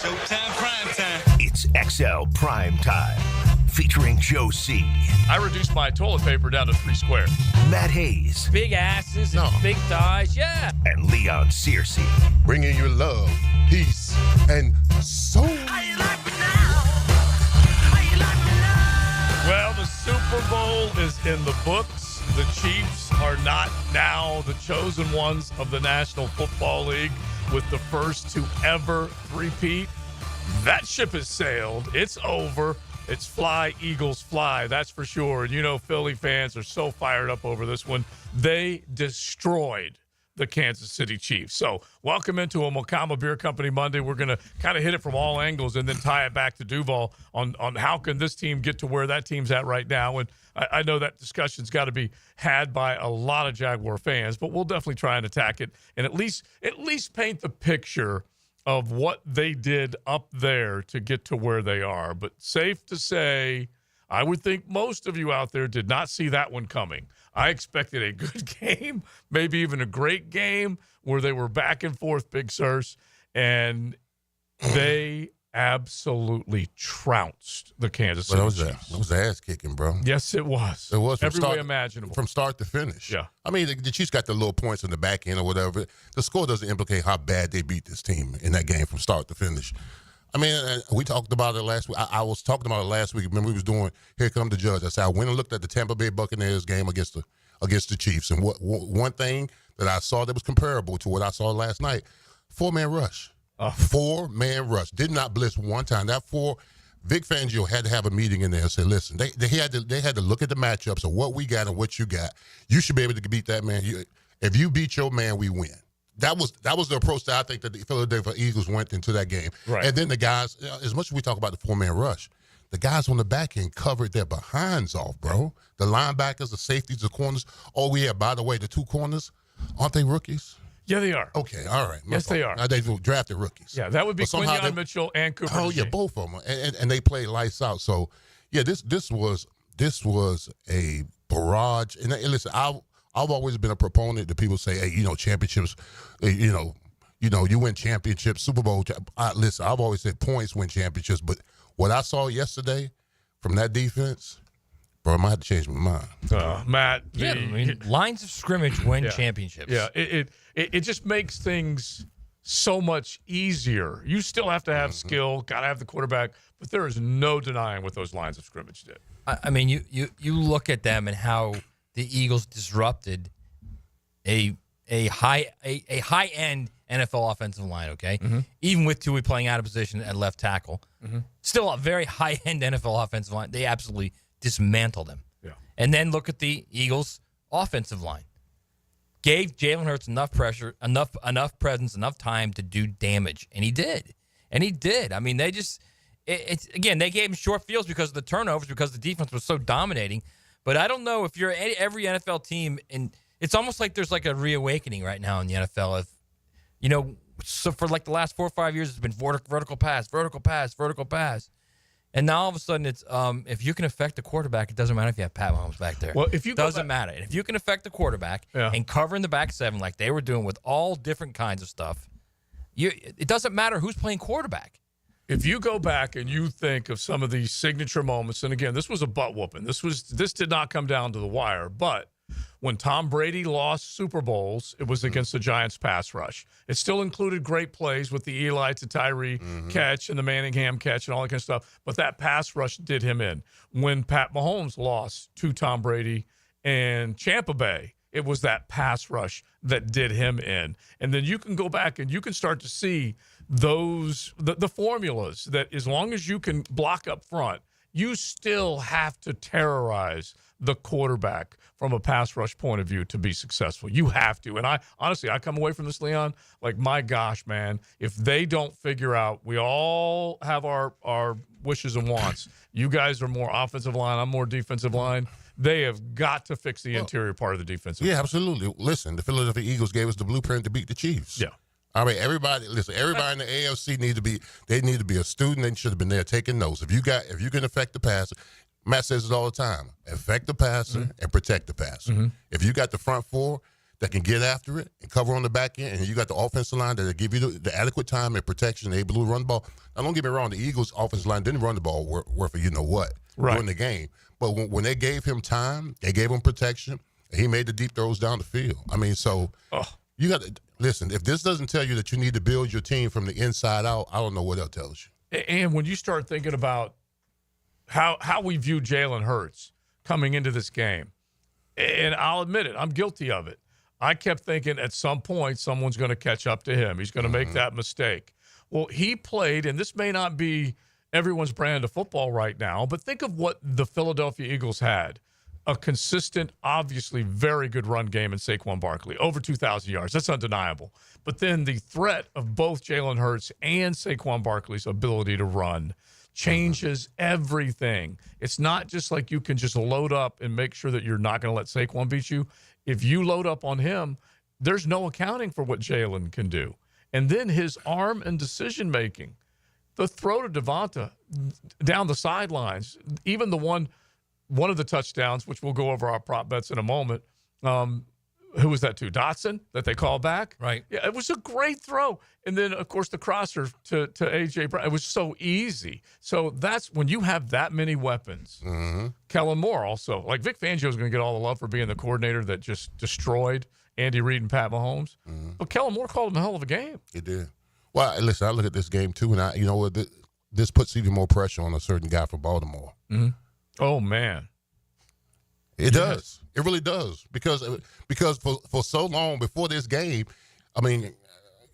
Showtime Primetime. It's XL Primetime, featuring Joe C. I reduced my toilet paper down to 3 squares. Matt Hayes. Big asses and big thighs, yeah. And Leon Searcy. Bringing you love, peace, and soul. How you like me now? How you like me now? Well, the Super Bowl is in the books. The Chiefs are not now the chosen ones of the National Football League with the first to ever three-peat. That ship has sailed. It's over. It's fly, Eagles, fly. That's for sure. And you know Philly fans are so fired up over this one. They destroyed the Kansas City Chiefs. So welcome into a Mokama Beer Company Monday. We're going to kind of hit it from all angles and then tie it back to Duval on how can this team get to where that team's at right now. And I know that discussion's got to be had by a lot of Jaguar fans, but we'll definitely try and attack it and at least paint the picture of what they did up there to get to where they are. But safe to say, I would think most of you out there did not see that one coming. I expected a good game, maybe even a great game where they were back and forth, Big Sirs, and they absolutely trounced the Kansas City Chiefs. That was ass kicking, bro. Yes, it was. It was every way imaginable. From start to finish. Yeah. I mean, the Chiefs got the little points in the back end or whatever. The score doesn't implicate how bad they beat this team in that game from start to finish. I mean, we talked about it last week. I was talking about it last week. Remember, we was doing Here Come the Judge. I said I went and looked at the Tampa Bay Buccaneers game against the Chiefs. And one thing that I saw that was comparable to what I saw last night, 4-man rush. A 4-man rush. Did not blitz one time. Vic Fangio had to have a meeting in there and say, listen, they had to look at the matchups of what we got and what you got. You should be able to beat that man. If you beat your man, we win. That was the approach that I think that the Philadelphia Eagles went into that game. Right. And then the guys, as much as we talk about the 4-man rush, the guys on the back end covered their behinds off, bro. The linebackers, the safeties, the corners. Oh, yeah, by the way, the 2 corners, aren't they rookies? Yeah, they are. Okay, all right. Yes, they are. They drafted rookies. Yeah, that would be Quinyon Mitchell and Cooper. Oh, yeah, both of them. And they played lights out. So, yeah, this was a barrage. And listen, I've always been a proponent that people say, hey, championships, you win championships, Super Bowl. Listen, I've always said points win championships. But what I saw yesterday from that defense, bro, I might have to change my mind. Matt. Lines of scrimmage win championships. Yeah, it just makes things so much easier. You still have to have skill, got to have the quarterback, but there is no denying what those lines of scrimmage did. I mean, you look at them and how the Eagles disrupted a high-end NFL offensive line, okay? Mm-hmm. Even with Tui playing out of position at left tackle. Mm-hmm. Still a very high-end NFL offensive line. They absolutely dismantled him. Yeah. And then look at the Eagles' offensive line. Gave Jalen Hurts enough pressure, enough presence, enough time to do damage. And he did. I mean, they just again, they gave him short fields because of the turnovers, because the defense was so dominating. But I don't know if you're every NFL team, and it's almost like there's like a reawakening right now in the NFL. So for like the last 4 or 5 years, it's been vertical pass. And now all of a sudden it's if you can affect the quarterback, it doesn't matter if you have Pat Mahomes back there. Well, if you doesn't matter. And if you can affect the quarterback and cover in the back seven like they were doing with all different kinds of stuff, it doesn't matter who's playing quarterback. If you go back and you think of some of these signature moments, and again, this was a butt whooping. This did not come down to the wire, but when Tom Brady lost Super Bowls, it was against the Giants pass rush. It still included great plays with the Eli to Tyree catch and the Manningham catch and all that kind of stuff, but that pass rush did him in. When Pat Mahomes lost to Tom Brady and Tampa Bay, it was that pass rush that did him in. And then you can go back and you can start to see the formulas that as long as you can block up front, you still have to terrorize the quarterback from a pass rush point of view to be successful. You have to. And I come away from this, Leon, like, my gosh, man, if they don't figure out, we all have our wishes and wants. You guys are more offensive line, I'm more defensive line. They have got to fix the interior part of the defensive line. Absolutely. Listen, the Philadelphia Eagles gave us the blueprint to beat the Chiefs. Yeah. I mean, everybody in the AFC need to be a student. They should have been there taking notes. If you can affect the passer, Matt says it all the time, affect the passer and protect the passer. Mm-hmm. If you got the front four, that can get after it and cover on the back end, and you got the offensive line that give you the adequate time and protection, able to run the ball. Now, don't get me wrong, the Eagles' offensive line didn't run the ball worth of you-know-what during the game. But when they gave him time, they gave him protection, and he made the deep throws down the field. I mean, so you got to – listen, if this doesn't tell you that you need to build your team from the inside out, I don't know what else tells you. And when you start thinking about how we view Jalen Hurts coming into this game, and I'll admit it, I'm guilty of it. I kept thinking at some point someone's going to catch up to him. He's going to make that mistake. Well, he played, and this may not be everyone's brand of football right now, but think of what the Philadelphia Eagles had. A consistent, obviously very good run game in Saquon Barkley, over 2,000 yards. That's undeniable. But then the threat of both Jalen Hurts and Saquon Barkley's ability to run changes everything. It's not just like you can just load up and make sure that you're not going to let Saquon beat you. If you load up on him, there's no accounting for what Jalen can do. And then his arm and decision-making, the throw to Devonta down the sidelines, even the one of the touchdowns, which we'll go over our prop bets in a moment, who was that to? Dotson that they called back? Right. Yeah, it was a great throw. And then, of course, the crosser to A.J. Brown. It was so easy. So that's when you have that many weapons. Kellen Moore also. Like Vic Fangio is going to get all the love for being the coordinator that just destroyed Andy Reid and Pat Mahomes. But Kellen Moore called him a hell of a game. He did. Well, listen, I look at this game, too, and you know what? This puts even more pressure on a certain guy from Baltimore. Oh, man. It does. It really does. Because for so long before this game, I mean,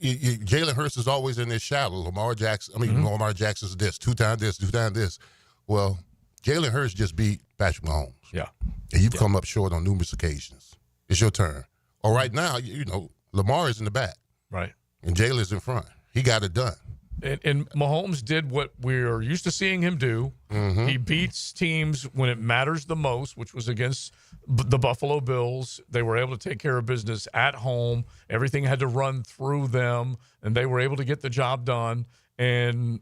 Jalen Hurts is always in this shadow. Lamar Jackson's this, two-time this. Well, Jalen Hurts just beat Patrick Mahomes. Yeah. And you've come up short on numerous occasions. It's your turn. Or right now, Lamar is in the back. Right. And Jalen's in front. He got it done. And Mahomes did what we're used to seeing him do. He beats teams when it matters the most, which was against the Buffalo Bills. They were able to take care of business at home. Everything had to run through them, and they were able to get the job done. And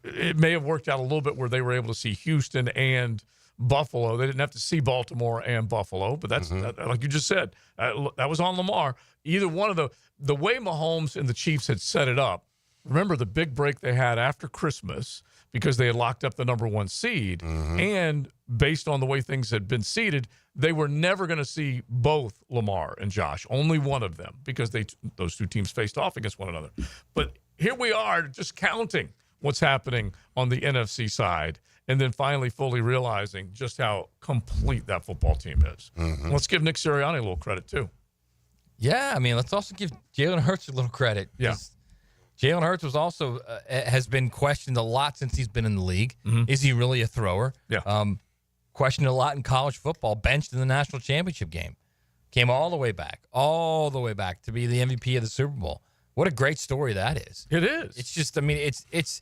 it may have worked out a little bit where they were able to see Houston and Buffalo. They didn't have to see Baltimore and Buffalo, but that's like you just said, that was on Lamar. Either one of the way Mahomes and the Chiefs had set it up. Remember the big break they had after Christmas because they had locked up the number 1 seed. And based on the way things had been seeded, they were never going to see both Lamar and Josh, only one of them, because those two teams faced off against one another. But here we are just counting what's happening on the NFC side and then finally fully realizing just how complete that football team is. Let's give Nick Sirianni a little credit, too. Yeah, I mean, let's also give Jalen Hurts a little credit. Yeah. Jalen Hurts was also has been questioned a lot since he's been in the league. Is he really a thrower? Yeah. Questioned a lot in college football, benched in the national championship game. Came all the way back to be the MVP of the Super Bowl. What a great story that is. It is. It's just, I mean, it's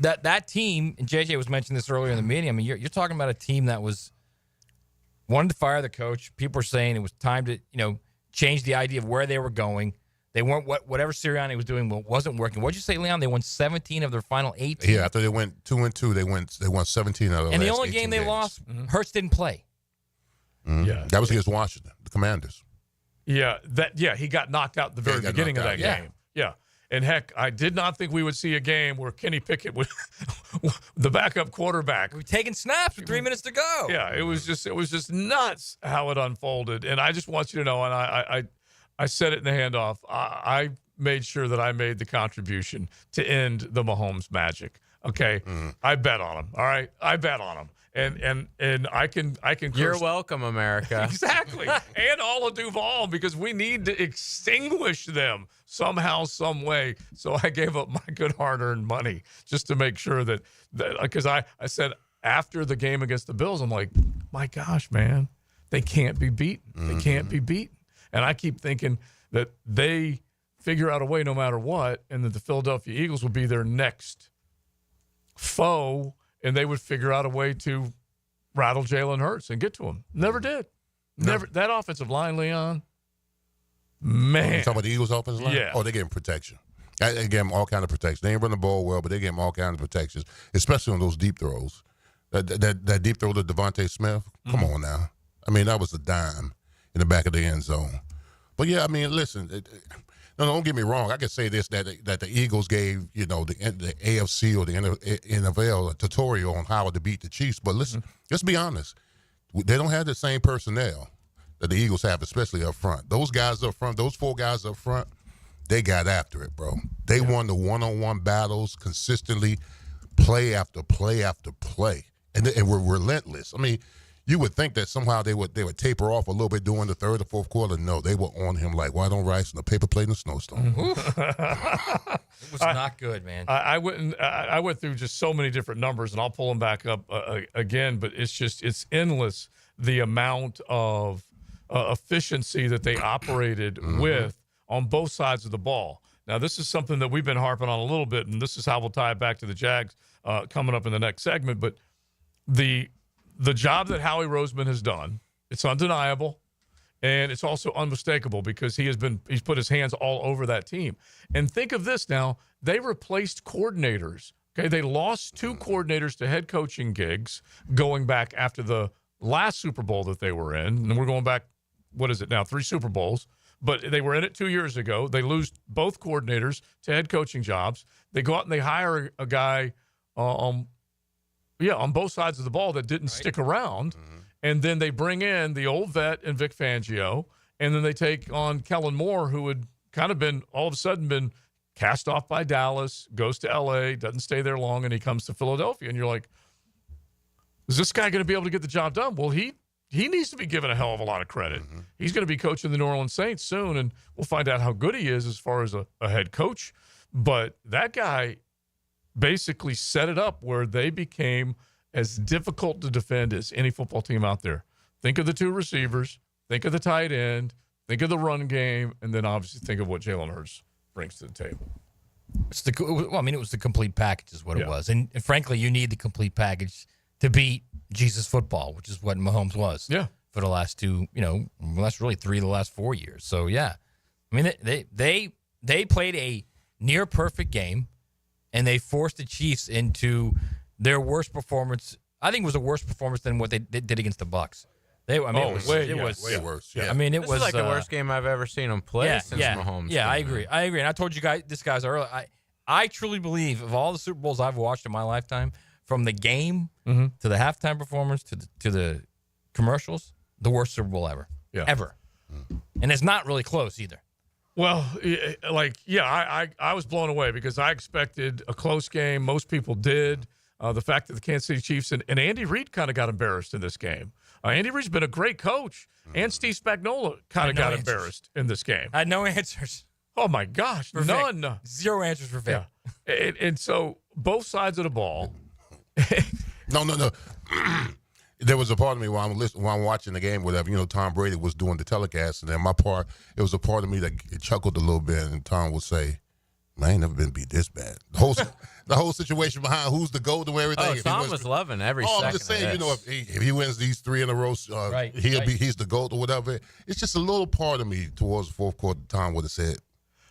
that team, and JJ was mentioning this earlier in the meeting. I mean, you're talking about a team that wanted to fire the coach. People were saying it was time to, change the idea of where they were going. They weren't whatever Sirianni was doing wasn't working. What'd you say, Leon? They won 17 of their final 18. Yeah, after they went 2-2, they won 17 of them. And the only game they lost, Hurts didn't play. Yeah, that was against Washington, the Commanders. Yeah, he got knocked out at the very beginning of that game. Yeah. And heck, I did not think we would see a game where Kenny Pickett was the backup quarterback. We were taking snaps with 3 minutes to go. Yeah, it was just nuts how it unfolded. And I just want you to know, and I said it in the handoff, I made sure that I made the contribution to end the Mahomes magic. Okay, I bet on him. All right, I bet on him, and I can. You're welcome, America. Exactly, and all of Duval, because we need to extinguish them somehow, some way. So I gave up my good hard-earned money just to make sure that because I said after the game against the Bills, I'm like, my gosh, man, they can't be beaten. They can't be beaten. And I keep thinking that they figure out a way no matter what, and that the Philadelphia Eagles will be their next foe, and they would figure out a way to rattle Jalen Hurts and get to him. Never did. Never. That offensive line, Leon, man. You talking about the Eagles' offensive line? Yeah. Oh, they gave him protection. They gave him all kind of protection. They ain't run the ball well, but they gave him all kinds of protections, especially on those deep throws. That deep throw to Devontae Smith, come on now. I mean, that was a dime in the back of the end zone. But yeah, I mean, listen. No, don't get me wrong. I could say this that the Eagles gave the AFC or the NFL a tutorial on how to beat the Chiefs. But listen, let's be honest. They don't have the same personnel that the Eagles have, especially up front. Those guys up front, those 4 guys up front, they got after it, bro. They won the one-on-one battles consistently, play after play after play, and were relentless. I mean, you would think that somehow they would taper off a little bit during the third or fourth quarter. No, they were on him like white on rice and a paper plate in a snowstorm. It was not good, man. I went through just so many different numbers, and I'll pull them back up again. But it's endless the amount of efficiency that they operated with on both sides of the ball. Now, this is something that we've been harping on a little bit, and this is how we'll tie it back to the Jags coming up in the next segment. But the job that Howie Roseman has done, it's undeniable, and it's also unmistakable because he's put his hands all over that team. And think of this now, they replaced coordinators. Okay, they lost 2 coordinators to head coaching gigs going back after the last Super Bowl that they were in. And we're going back, what is it now, 3 Super Bowls. But they were in it 2 years ago. They lose both coordinators to head coaching jobs. They go out and they hire a guy on both sides of the ball that didn't stick around. And then they bring in the old vet and Vic Fangio. And then they take on Kellen Moore, who had kind of been all of a sudden been cast off by Dallas, goes to L.A., doesn't stay there long, and he comes to Philadelphia. And you're like, is this guy going to be able to get the job done? Well, he needs to be given a hell of a lot of credit. He's going to be coaching the New Orleans Saints soon, and we'll find out how good he is as far as a head coach. But that guy basically set it up where they became as difficult to defend as any football team out there. Think of the 2 receivers, think of the tight end, think of the run game, and then obviously think of what Jalen Hurts brings to the table. It was the complete package is what it was. And frankly, you need the complete package to beat Jesus football, which is what Mahomes was for the last 2, that's really 3 of the last 4 years. So, yeah. I mean, they played a near-perfect game, and they forced the Chiefs into their worst performance. I think it was a worse performance than what they did against the Bucs. It was way worse. Yeah. I mean, This is like the worst game I've ever seen them play since Mahomes. Yeah, I agree. And I told you guys, this guy's early. I truly believe of all the Super Bowls I've watched in my lifetime, from the game to the halftime performance to the commercials, the worst Super Bowl ever. Yeah. Ever. And it's not really close either. Well, I was blown away because I expected a close game. Most people did. The fact that the Kansas City Chiefs and Andy Reid kind of got embarrassed in this game. Andy Reid's been a great coach, and Steve Spagnuolo kind of got embarrassed in this game. I had no answers. Oh, my gosh. None. 0 answers for Vic. Yeah. And so both sides of the ball. No. There was a part of me while I'm watching the game, whatever, Tom Brady was doing the telecast, and then it was a part of me that chuckled a little bit, and Tom would say, man, I ain't never been beat this bad. The whole situation behind who's the GOAT and everything. Oh, Tom was loving every second. I'm just saying, if he wins these 3 in a row, he's the GOAT or whatever. It's just a little part of me towards the fourth quarter. Tom would have said,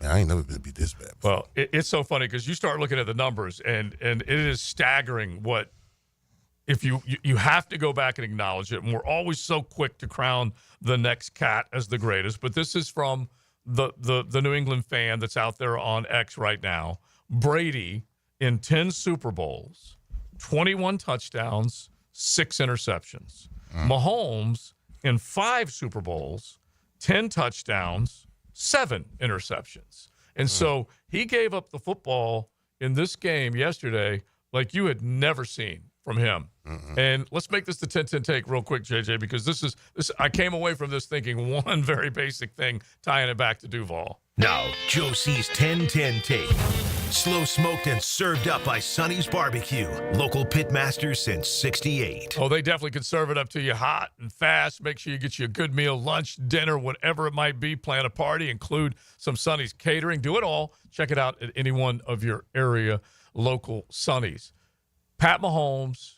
man, I ain't never been beat this bad before. Well, it's so funny because you start looking at the numbers, and it is staggering what. If you have to go back and acknowledge it, and we're always so quick to crown the next cat as the greatest, but this is from the New England fan that's out there on X right now. Brady in 10 Super Bowls, 21 touchdowns, 6 interceptions. Mahomes in 5 Super Bowls, 10 touchdowns, 7 interceptions. And so he gave up the football in this game yesterday like you had never seen from him. And let's make this the 10-10 take real quick, JJ, because this. I came away from this thinking one very basic thing, tying it back to Duval. Now, Joe C's 10-10 take. Slow smoked and served up by Sonny's Barbecue. Local pitmaster since 68. Oh, they definitely can serve it up to you hot and fast. Make sure you get you a good meal, lunch, dinner, whatever it might be. Plan a party. Include some Sonny's catering. Do it all. Check it out at any one of your area local Sonny's. Pat Mahomes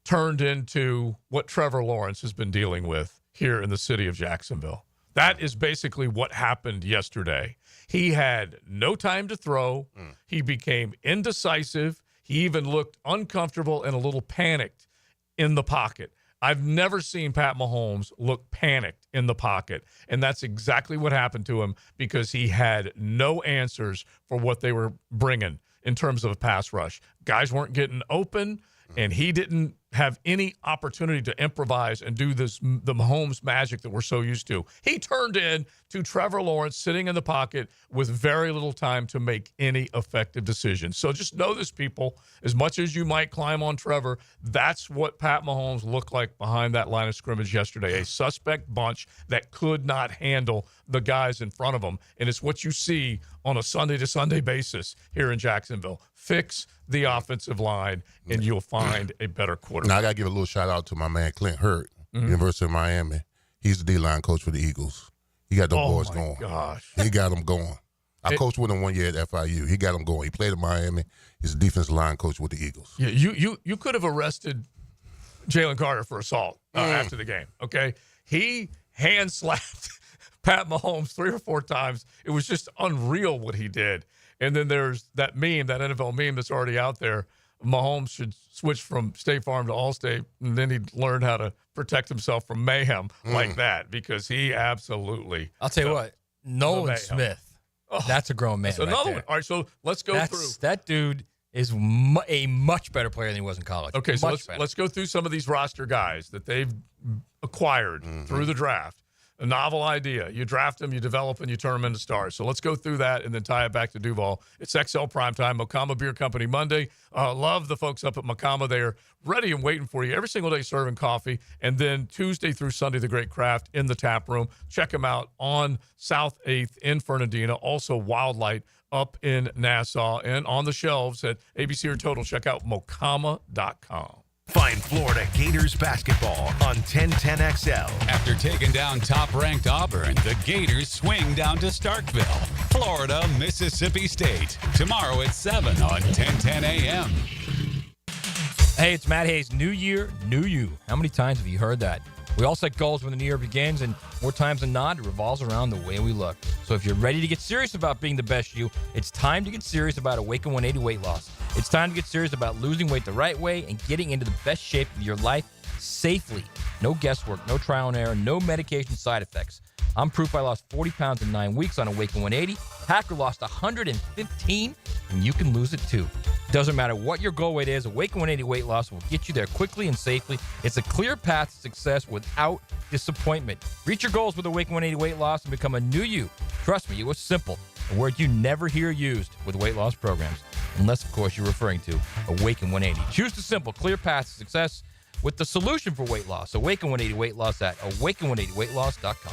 turned into what Trevor Lawrence has been dealing with here in the city of Jacksonville. That is basically what happened yesterday. He had no time to throw. He became indecisive. He even looked uncomfortable and a little panicked in the pocket. I've never seen Pat Mahomes look panicked in the pocket. And that's exactly what happened to him because he had no answers for what they were bringing in terms of a pass rush. Guys weren't getting open, and he didn't have any opportunity to improvise and do the Mahomes magic that we're so used to. He turned in to Trevor Lawrence sitting in the pocket with very little time to make any effective decisions. So just know this, people. As much as you might climb on Trevor, that's what Pat Mahomes looked like behind that line of scrimmage yesterday, a suspect bunch that could not handle the guys in front of them. And it's what you see on a Sunday-to-Sunday basis here in Jacksonville. Fix the offensive line, and you'll find a better quarterback. Now, I got to give a little shout-out to my man, Clint Hurt, University of Miami. He's the D-line coach for the Eagles. He got those boys going. Oh, my gosh. He got them going. I coached with him 1 year at FIU. He got them going. He played at Miami. He's a defensive line coach with the Eagles. Yeah, you could have arrested Jalen Carter for assault after the game, okay? He hand-slapped Pat Mahomes 3 or 4 times. It was just unreal what he did. And then there's that meme, that NFL meme that's already out there. Mahomes should switch from State Farm to Allstate, and then he'd learn how to protect himself from mayhem like that because he absolutely. I'll tell you what, Nolan Smith, that's a grown man. That's another right one. All right, so let's go through. That dude is a much better player than he was in college. Okay, so let's go through some of these roster guys that they've acquired through the draft. A novel idea. You draft them, you develop, and you turn them into stars. So let's go through that and then tie it back to Duval. It's XL Primetime, Mokama Beer Company Monday. Love the folks up at Mokama. They're ready and waiting for you every single day serving coffee. And then Tuesday through Sunday, the Great Craft in the tap room. Check them out on South 8th in Fernandina. Also Wildlight up in Nassau. And on the shelves at ABC or Total, check out Mokama.com. Find Florida Gators basketball on 1010XL. After taking down top-ranked Auburn, the Gators swing down to Starkville, Florida, Mississippi State. Tomorrow at 7 on 1010 AM. Hey, it's Matt Hayes. New year, new you. How many times have you heard that? We all set goals when the new year begins, and more times than not, it revolves around the way we look. So if you're ready to get serious about being the best you, it's time to get serious about Awaken 180 weight loss. It's time to get serious about losing weight the right way and getting into the best shape of your life safely. No guesswork, no trial and error, no medication side effects. I'm proof I lost 40 pounds in 9 weeks on Awaken 180. Hacker lost 115, and you can lose it too. Doesn't matter what your goal weight is, Awaken 180 weight loss will get you there quickly and safely. It's a clear path to success without disappointment. Reach your goals with Awaken 180 weight loss and become a new you. Trust me, it was simple. A word you never hear used with weight loss programs. Unless, of course, you're referring to Awaken 180. Choose the simple, clear path to success with the solution for weight loss. Awaken 180 weight loss at awaken180weightloss.com.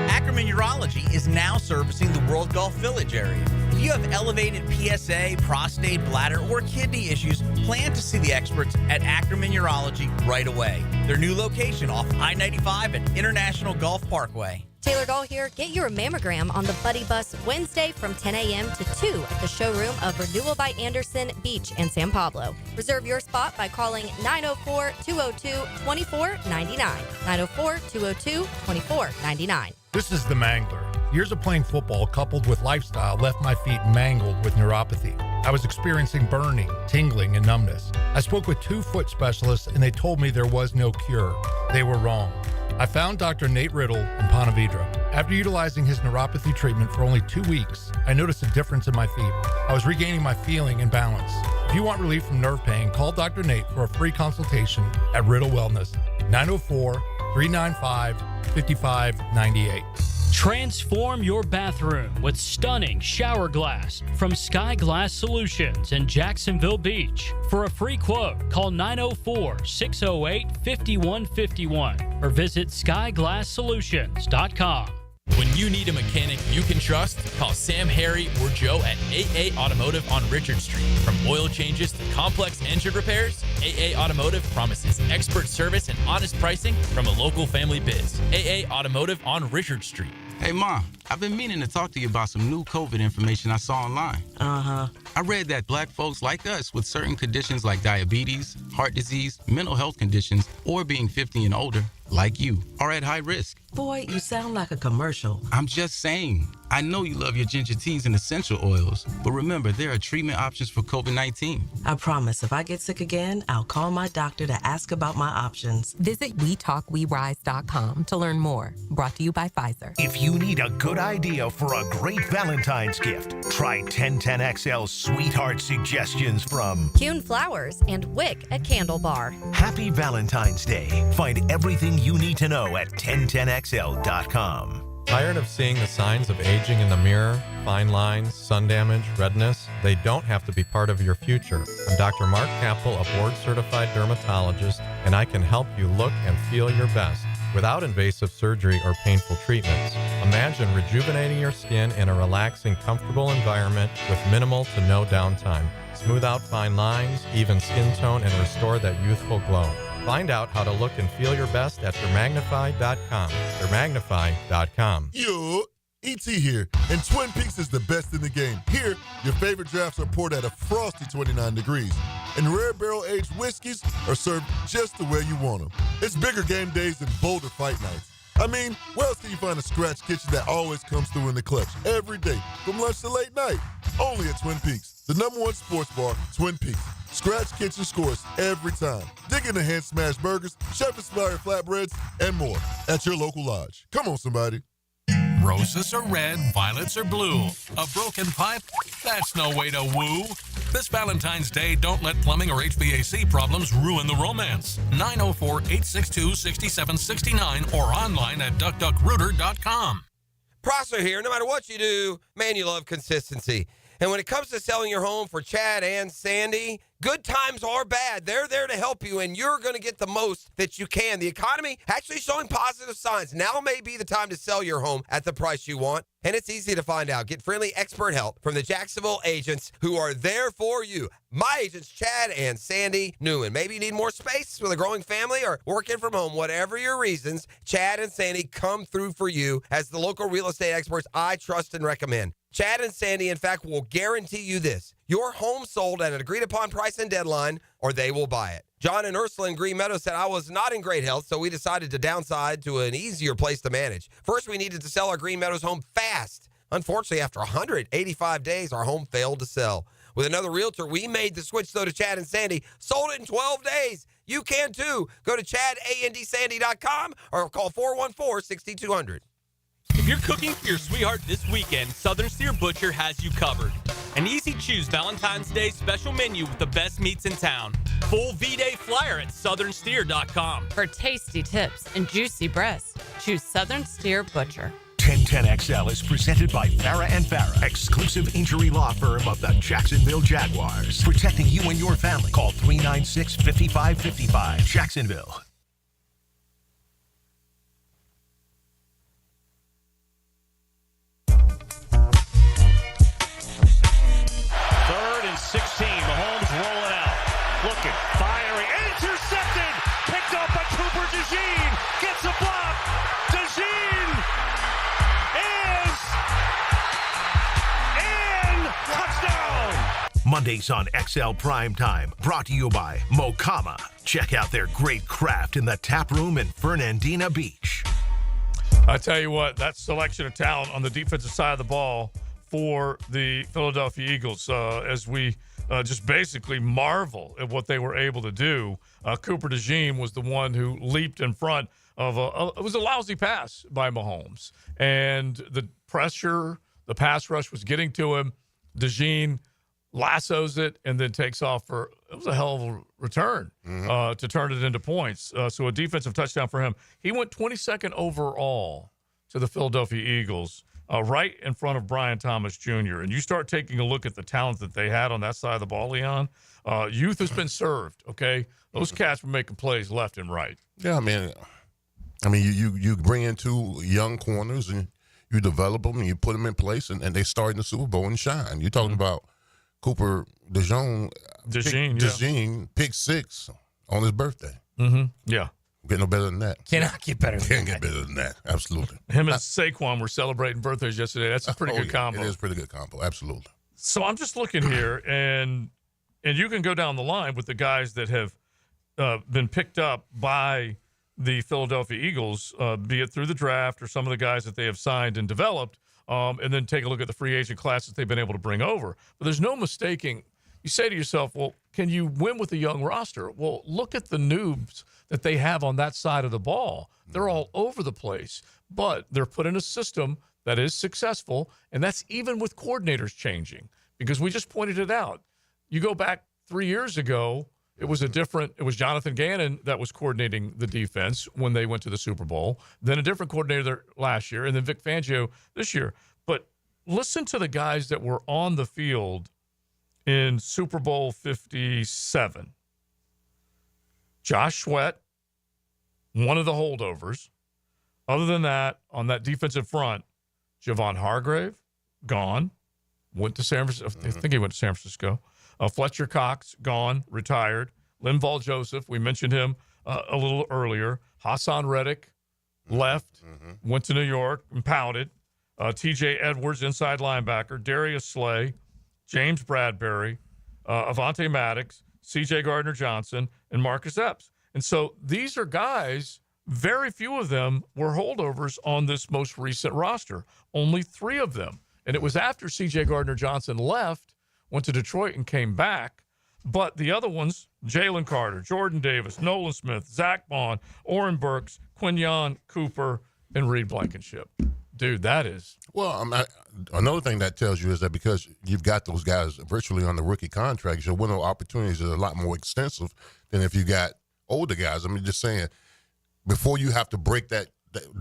Ackerman Urology is now servicing the World Golf Village area. If you have elevated PSA, prostate, bladder, or kidney issues, plan to see the experts at Ackerman Urology right away. Their new location off I-95 and International Golf Parkway. Taylor Doll here. Get your mammogram on the Buddy Bus Wednesday from 10 a.m. to 2 at the showroom of Renewal by Anderson Beach in San Pablo. Reserve your spot by calling 904-202-2499. 904-202-2499. This is the Mangler. Years of playing football coupled with lifestyle left my feet mangled with neuropathy. I was experiencing burning, tingling, and numbness. I spoke with 2 foot specialists and they told me there was no cure. They were wrong. I found Dr. Nate Riddle in Ponte Vedra. After utilizing his neuropathy treatment for only 2 weeks, I noticed a difference in my feet. I was regaining my feeling and balance. If you want relief from nerve pain, call Dr. Nate for a free consultation at Riddle Wellness, 904-395-5598. Transform your bathroom with stunning shower glass from Sky Glass Solutions in Jacksonville Beach. For a free quote, call 904-608-5151 or visit skyglasssolutions.com. When you need a mechanic you can trust, call Sam, Harry, or Joe at AA Automotive on Richard Street. From oil changes to complex engine repairs, AA Automotive promises expert service and honest pricing from a local family biz. AA Automotive on Richard Street. Hey, Mom, I've been meaning to talk to you about some new COVID information I saw online. I read that black folks like us with certain conditions like diabetes, heart disease, mental health conditions, or being 50 and older, like you, are at high risk. Boy, you sound like a commercial. I'm just saying. I know you love your ginger teas and essential oils, but remember, there are treatment options for COVID-19. I promise if I get sick again, I'll call my doctor to ask about my options. Visit WeTalkWeRise.com to learn more. Brought to you by Pfizer. If you need a good idea for a great Valentine's gift, try 1010XL's Sweetheart Suggestions from Kuhn Flowers and Wick, a candle bar. Happy Valentine's Day. Find everything you need to know at 1010XL.com. Tired of seeing the signs of aging in the mirror? Fine lines, sun damage, redness? They don't have to be part of your future. I'm Dr. Mark Capel, a board-certified dermatologist, and I can help you look and feel your best without invasive surgery or painful treatments. Imagine rejuvenating your skin in a relaxing, comfortable environment with minimal to no downtime. Smooth out fine lines, even skin tone, and restore that youthful glow. Find out how to look and feel your best at Dermagnify.com. Dermagnify.com. Yo, E.T. here, and Twin Peaks is the best in the game. Here, your favorite drafts are poured at a frosty 29 degrees, and rare barrel-aged whiskeys are served just the way you want them. It's bigger game days and bolder fight nights. I mean, where else can you find a scratch kitchen that always comes through in the clutch every day, from lunch to late night? Only at Twin Peaks, the #1 sports bar, Twin Peaks. Scratch Kitchen scores every time. Dig into hand smashed burgers, chef-inspired flatbreads, and more at your local lodge. Come on, somebody. Roses are red, violets are blue. A broken pipe? That's no way to woo. This Valentine's Day, don't let plumbing or HVAC problems ruin the romance. 904-862-6769 or online at duckduckrooter.com. Prosser here. No matter what you do, man, you love consistency. And when it comes to selling your home for Chad and Sandy, good times are bad. They're there to help you, and you're going to get the most that you can. The economy actually showing positive signs. Now may be the time to sell your home at the price you want, and it's easy to find out. Get friendly expert help from the Jacksonville agents who are there for you. My agents, Chad and Sandy Newman. Maybe you need more space with a growing family or working from home. Whatever your reasons, Chad and Sandy come through for you as the local real estate experts I trust and recommend. Chad and Sandy, in fact, will guarantee you this. Your home sold at an agreed-upon price and deadline, or they will buy it. John and Ursula in Green Meadows said, I was not in great health, so we decided to downsize to an easier place to manage. First, we needed to sell our Green Meadows home fast. Unfortunately, after 185 days, our home failed to sell. With another realtor, we made the switch, though, to Chad and Sandy. Sold it in 12 days. You can, too. Go to ChadAndSandy.com or call 414-6200. If you're cooking for your sweetheart this weekend, Southern Steer Butcher has you covered. An easy-choose Valentine's Day special menu with the best meats in town. Full V-Day flyer at southernsteer.com. For tasty tips and juicy breasts, choose Southern Steer Butcher. 1010XL is presented by Farah and Farah, exclusive injury law firm of the Jacksonville Jaguars. Protecting you and your family. Call 396-5555. Jacksonville. Third and 16. Mahomes rolling out. Looking. Firing. Intercepted. Picked up by Cooper DeJean. Gets a block. DeJean is in. Touchdown. Mondays on XL Primetime. Brought to you by Mokama. Check out their great craft in the tap room in Fernandina Beach. I tell you what, that selection of talent on the defensive side of the ball for the Philadelphia Eagles, as we just basically marvel at what they were able to do. Cooper DeJean was the one who leaped in front of it was a lousy pass by Mahomes. And the pressure, the pass rush was getting to him. DeJean lassos it and then takes off for, it was a hell of a return to turn it into points. So a defensive touchdown for him. He went 22nd overall to the Philadelphia Eagles, right in front of Brian Thomas Jr. And you start taking a look at the talent that they had on that side of the ball, Leon. Youth has been served, okay? Those cats were making plays left and right. Yeah, man. I mean, you bring in two young corners and you develop them and you put them in place and they start in the Super Bowl and shine. You're talking about Cooper DeJean pick 6 on his birthday. Yeah. Get no better than that. Cannot get better than Can't get better than that. Absolutely. Him and Saquon were celebrating birthdays yesterday. That's a pretty good combo. It is a pretty good combo. Absolutely. So I'm just looking here, and you can go down the line with the guys that have been picked up by the Philadelphia Eagles, be it through the draft or some of the guys that they have signed and developed. and then take a look at the free agent classes they've been able to bring over. But there's no mistaking. You say to yourself, well, can you win with a young roster? Well, look at the noobs that they have on that side of the ball. They're all over the place, but they're put in a system that is successful, and that's even with coordinators changing, because we just pointed it out. You go back 3 years ago, it was Jonathan Gannon that was coordinating the defense when they went to the Super Bowl, then a different coordinator last year, and then Vic Fangio this year. But listen to the guys that were on the field in Super Bowl 57. Josh Sweat, one of the holdovers. Other than that, on that defensive front, Javon Hargrave, gone, went to San Francisco. I think he went to San Francisco. Fletcher Cox, gone, retired. Linval Joseph, we mentioned him a little earlier. Hassan Reddick, left, went to New York and pouted. TJ Edwards, inside linebacker. Darius Slay, James Bradbury, Avonte Maddox, CJ Gardner-Johnson, and Marcus Epps. And so these are guys, very few of them were holdovers on this most recent roster. Only 3 of them. And it was after CJ Gardner-Johnson left, went to Detroit and came back. But the other ones, Jalen Carter, Jordan Davis, Nolan Smith, Zach Bond, Oren Burks, Quinyon Cooper, and Reed Blankenship. Dude, that is. Well, another thing that tells you is that because you've got those guys virtually on the rookie contracts, your window opportunities are a lot more extensive than if you got older guys. I mean, just saying, before you have to break the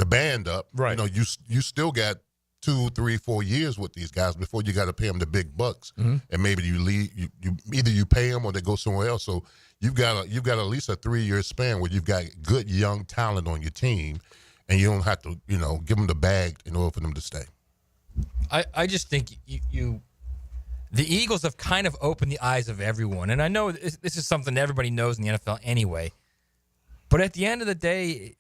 band up, right? You still got 2, 3, 4 years with these guys before you got to pay them the big bucks, and maybe you leave. Either you pay them or they go somewhere else. So you've got at least a 3-year span where you've got good young talent on your team, and you don't have to give them the bag in order for them to stay. I just think the Eagles have kind of opened the eyes of everyone, and I know this is something everybody knows in the NFL anyway. But at the end of the day,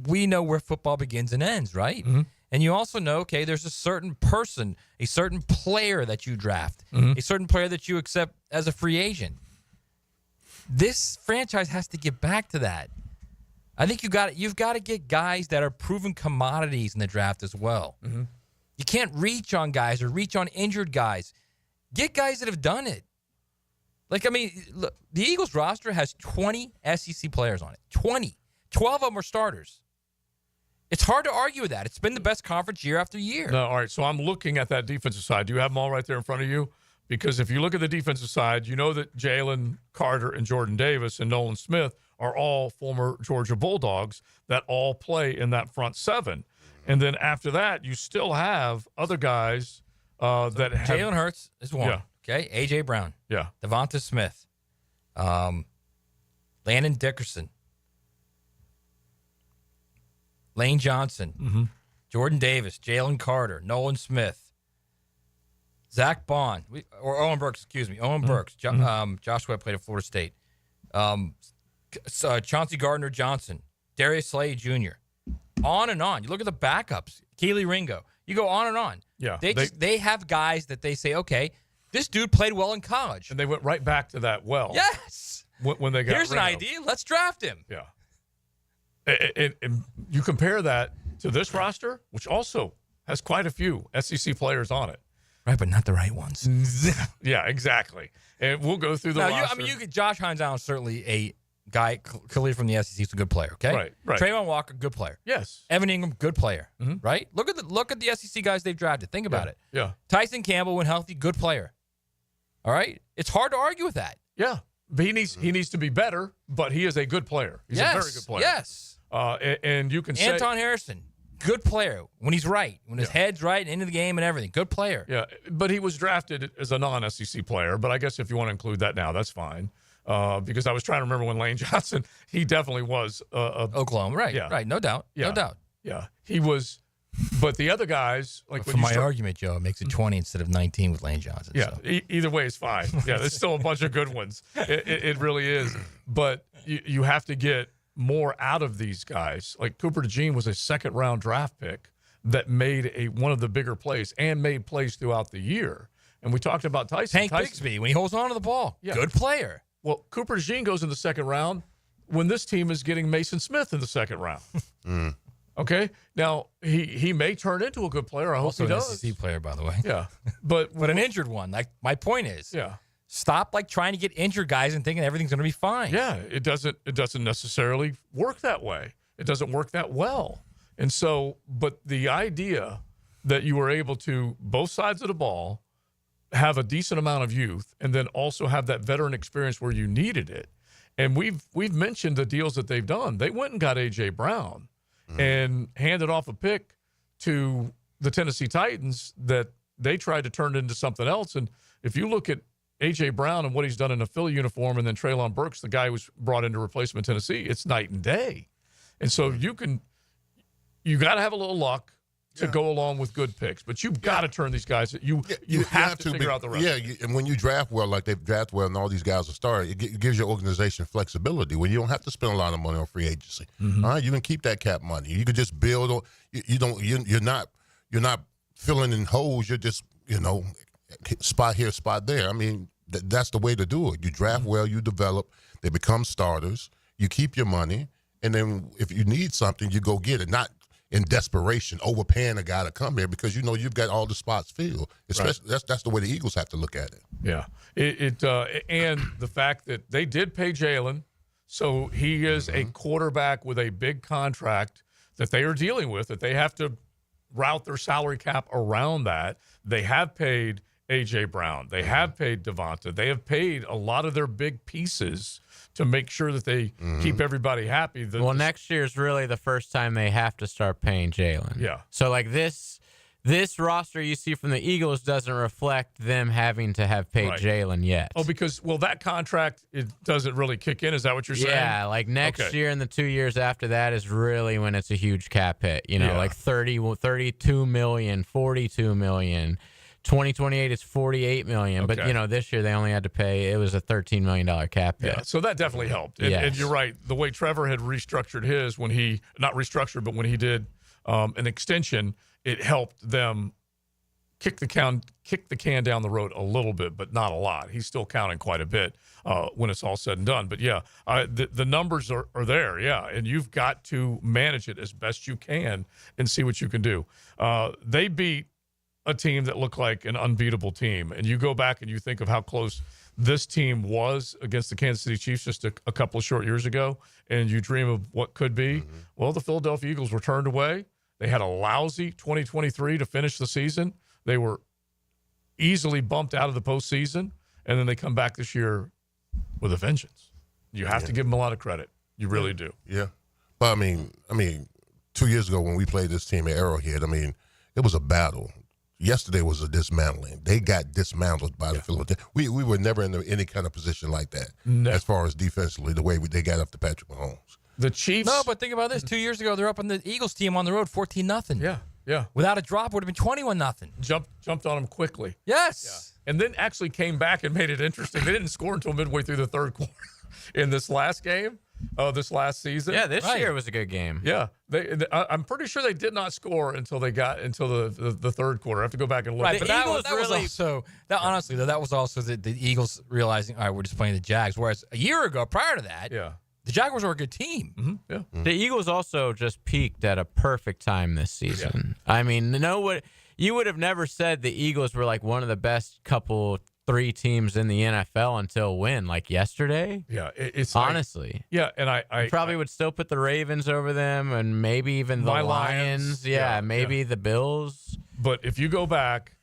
we know where football begins and ends, right? And you also know, okay, there's a certain person, a certain player that you draft, a certain player that you accept as a free agent. This franchise has to get back to that. I think you've got to get guys that are proven commodities in the draft as well. You can't reach on guys or reach on injured guys. Get guys that have done it. Look, the Eagles roster has 20 SEC players on it. 20. 12 of them are starters. It's hard to argue with that. It's been the best conference year after year. No, all right, so I'm looking at that defensive side. Do you have them all right there in front of you? Because if you look at the defensive side, you know that Jalen Carter and Jordan Davis and Nolan Smith are all former Georgia Bulldogs that all play in that front 7. And then after that, you still have other guys that have. Jalen Hurts is one. Yeah. Okay. A.J. Brown. Yeah. Devonta Smith. Landon Dickerson. Lane Johnson. Jordan Davis. Jalen Carter. Nolan Smith. Zach Bond. Or Owen Burks, excuse me. Owen Burks. Josh Sweat played at Florida State. Chauncey Gardner-Johnson. Darius Slay Jr. On and on. You look at the backups. Keely Ringo. You go on and on. Yeah. They have guys that they say, okay, this dude played well in college. And they went right back to that well. Yes. When they got Here's an idea. Let's draft him. Yeah. And you compare that to this roster, which also has quite a few SEC players on it. Right, but not the right ones. Yeah, exactly. And we'll go through the roster. Josh Hines Allen, certainly a guy, clearly from the SEC, is a good player, okay? Right. Trayvon Walker, good player. Yes. Evan Ingram, good player, right? Look at the SEC guys they've drafted. Think about it. Yeah. Tyson Campbell, when healthy, good player. All right? It's hard to argue with that. Yeah. But he needs to be better, but he is a good player. He's a very good player. Yes. And you can say Anton Harrison, good player when he's right, when his head's right, into the game and everything. Good player. Yeah, but he was drafted as a non-SEC player. But I guess if you want to include that now, that's fine. Because I was trying to remember when Lane Johnson, he definitely was Oklahoma, right? Yeah. Right, no doubt, no doubt. Yeah, he was. But the other guys, like for my argument, Joe, it makes it 20 instead of 19 with Lane Johnson. Yeah, so. Either way is fine. Yeah, there's still a bunch of good ones. It really is. But you have to get more out of these guys. Like Cooper DeJean was a second-round draft pick that made one of the bigger plays and made plays throughout the year. And we talked about Tyson. Hank Bigsby, when he holds on to the ball, good player. Well, Cooper DeJean goes in the second round when this team is getting Mason Smith in the second round. Okay, now he may turn into a good player. I hope Also he an does. SEC player, by the way. Yeah, but an injured one. Like my point is, stop like trying to get injured guys and thinking everything's going to be fine. Yeah, it doesn't necessarily work that way. It doesn't work that well. And so, but the idea that you were able to both sides of the ball have a decent amount of youth, and then also have that veteran experience where you needed it. And we've mentioned the deals that they've done. They went and got A.J. Brown and handed off a pick to the Tennessee Titans that they tried to turn into something else. And if you look at A.J. Brown and what he's done in a Philly uniform, and then Treylon Burks, the guy who was brought in to replace him in Tennessee, it's night and day. And so you got to have a little luck to go along with good picks, but you've got to turn these guys. You have to figure out the rest. Yeah, and when you draft well, like they've drafted well, and all these guys are starting, it gives your organization flexibility when you don't have to spend a lot of money on free agency. All right, you can keep that cap money. You can just build on. You're not filling in holes. You're just spot here, spot there. I mean, that's the way to do it. You draft well, you develop. They become starters. You keep your money, and then if you need something, you go get it. Not in desperation, overpaying a guy to come here because you've got all the spots filled. Especially that's the way the Eagles have to look at it. Yeah, and the fact that they did pay Jalen, so he is a quarterback with a big contract that they are dealing with. That they have to route their salary cap around that. They have paid A.J. Brown. They have paid Devonta. They have paid a lot of their big pieces to make sure that they keep everybody happy. Next year is really the first time they have to start paying Jalen. Yeah. So, like, this roster you see from the Eagles doesn't reflect them having to have paid Jalen yet. Oh, because, that contract, it doesn't really kick in. Is that what you're saying? Yeah, like next year and the 2 years after that is really when it's a huge cap hit. Like 32 million, 42 million. 2028 is $48 million, but this year they only had to pay. It was a $13 million cap hit. Yeah, so that definitely helped. And you're right. The way Trevor had restructured his when he not restructured, but when he did an extension, it helped them kick the can down the road a little bit, but not a lot. He's still counting quite a bit when it's all said and done. But the numbers are there. Yeah, and you've got to manage it as best you can and see what you can do. They beat a team that looked like an unbeatable team. And you go back and you think of how close this team was against the Kansas City Chiefs just a couple of short years ago, and you dream of what could be. Well, the Philadelphia Eagles were turned away. They had a lousy 2023 to finish the season. They were easily bumped out of the postseason, and then they come back this year with a vengeance. You have to give them a lot of credit. You really do. Yeah. But, I mean, 2 years ago when we played this team at Arrowhead, it was a battle. Yesterday was a dismantling. They got dismantled by the Philadelphia. We were never in any kind of position like that as far as defensively, the way they got up to Patrick Mahomes. The Chiefs. No, but think about this. 2 years ago, they're up on the Eagles team on the road, 14-0. Yeah. Without a drop, would have been 21-0. Jumped on them quickly. Yes. Yeah. And then actually came back and made it interesting. They didn't score until midway through the third quarter in this last game. This last season. Yeah, this year was a good game. Yeah, I'm pretty sure they did not score until the third quarter. I have to go back and look. Right, but that was honestly, that was also the Eagles realizing, all right, we're just playing the Jags. Whereas a year ago, prior to that, the Jaguars were a good team. The Eagles also just peaked at a perfect time this season. I mean, you would have never said the Eagles were like one of the best three teams in the NFL until when? Like yesterday? Yeah, it's honestly. And I probably would still put the Ravens over them, and maybe even the Lions. Maybe the Bills. But if you go back,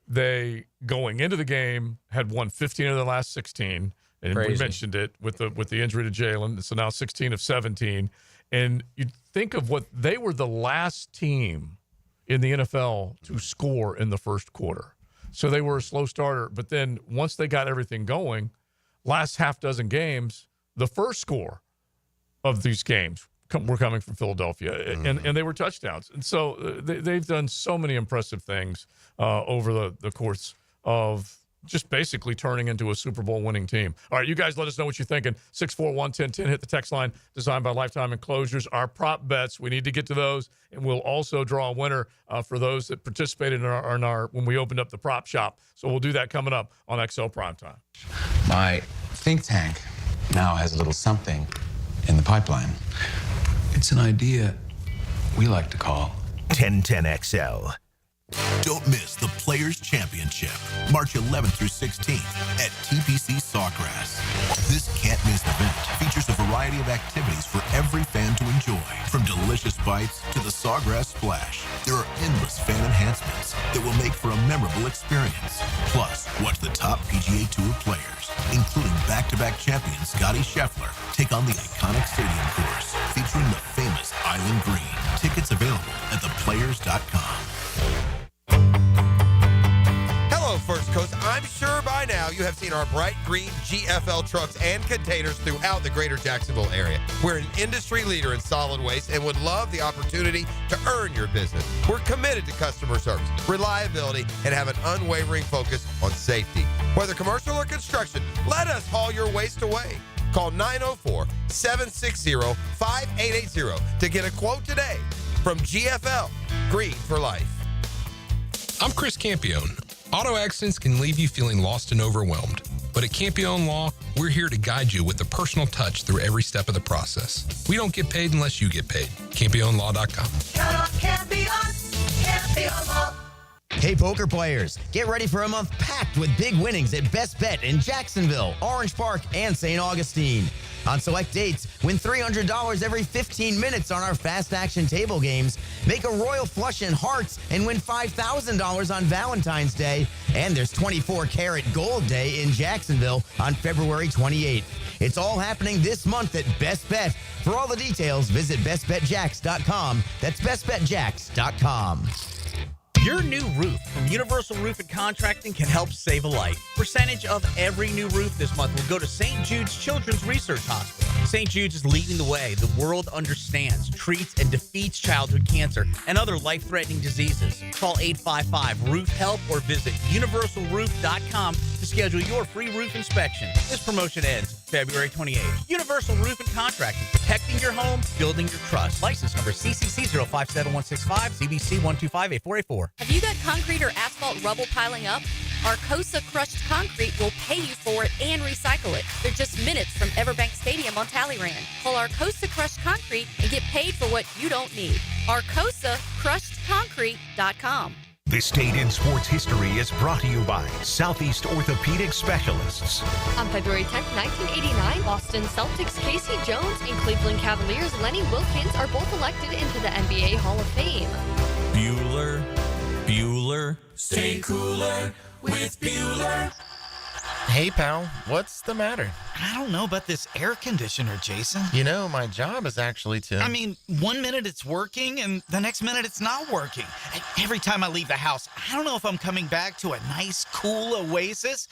they going into the game had won 15 of their last 16, and we mentioned it with the injury to Jalen. So now 16 of 17, and you think of what they were the last team in the NFL to score in the first quarter. So they were a slow starter, but then once they got everything going, last half dozen games, the first score of these games were coming from Philadelphia, and they were touchdowns. And so they've done so many impressive things over the course of just basically turning into a Super Bowl winning team. All right, you guys let us know what you're thinking. 641-1010, hit the text line, designed by Lifetime Enclosures. Our prop bets, we need to get to those, and we'll also draw a winner for those that participated in our when we opened up the prop shop. So we'll do that coming up on XL Primetime. My think tank now has a little something in the pipeline. It's an idea we like to call 1010XL. Don't miss the Players' Championship, March 11th through 16th at TPC Sawgrass. This can't-miss event features a variety of activities for every fan to enjoy, from delicious bites to the Sawgrass Splash. There are endless fan enhancements that will make for a memorable experience. Plus, watch the top PGA Tour players, including back-to-back champion Scottie Scheffler, take on the iconic stadium course featuring the famous Island Green. Tickets available at theplayers.com. Hello, First Coast. I'm sure by now you have seen our bright green GFL trucks and containers throughout the greater Jacksonville area. We're an industry leader in solid waste and would love the opportunity to earn your business. We're committed to customer service, reliability, and have an unwavering focus on safety. Whether commercial or construction, let us haul your waste away. Call 904-760-5880 to get a quote today from GFL, Green for Life. I'm Chris Campione. Auto accidents can leave you feeling lost and overwhelmed. But at Campione Law, we're here to guide you with a personal touch through every step of the process. We don't get paid unless you get paid. CampioneLaw.com. Count on Campione, Campione Law. Hey, poker players, get ready for a month packed with big winnings at Best Bet in Jacksonville, Orange Park, and St. Augustine. On select dates, win $300 every 15 minutes on our fast action table games. Make a royal flush in hearts and win $5,000 on Valentine's Day. And there's 24-karat gold day in Jacksonville on February 28th. It's all happening this month at Best Bet. For all the details, visit bestbetjacks.com. That's bestbetjacks.com. Your new roof from Universal Roof and Contracting can help save a life. Percentage of every new roof this month will go to St. Jude's Children's Research Hospital. St. Jude's is leading the way. The world understands, treats, and defeats childhood cancer and other life-threatening diseases. Call 855-ROOF-HELP or visit universalroof.com to schedule your free roof inspection. This promotion ends February 28th. Universal Roof and Contracting, protecting your home, building your trust. License number CCC 057165, CBC 125884. Have you got concrete or asphalt rubble piling up? Arcosa Crushed Concrete will pay you for it and recycle it. They're just minutes from Everbank Stadium on Talleyrand. Call Arcosa Crushed Concrete and get paid for what you don't need. ArcosaCrushedConcrete.com. This date in sports history is brought to you by Southeast Orthopedic Specialists. On February 10th, 1989, Boston Celtics Casey Jones and Cleveland Cavaliers Lenny Wilkens are both elected into the NBA Hall of Fame. Bueller, stay cooler with Bueller. Hey, pal, what's the matter? I don't know about this air conditioner, Jason. You know, my job is actually to... I mean, 1 minute it's working, and the next minute it's not working. And every time I leave the house, I don't know if I'm coming back to a nice, cool oasis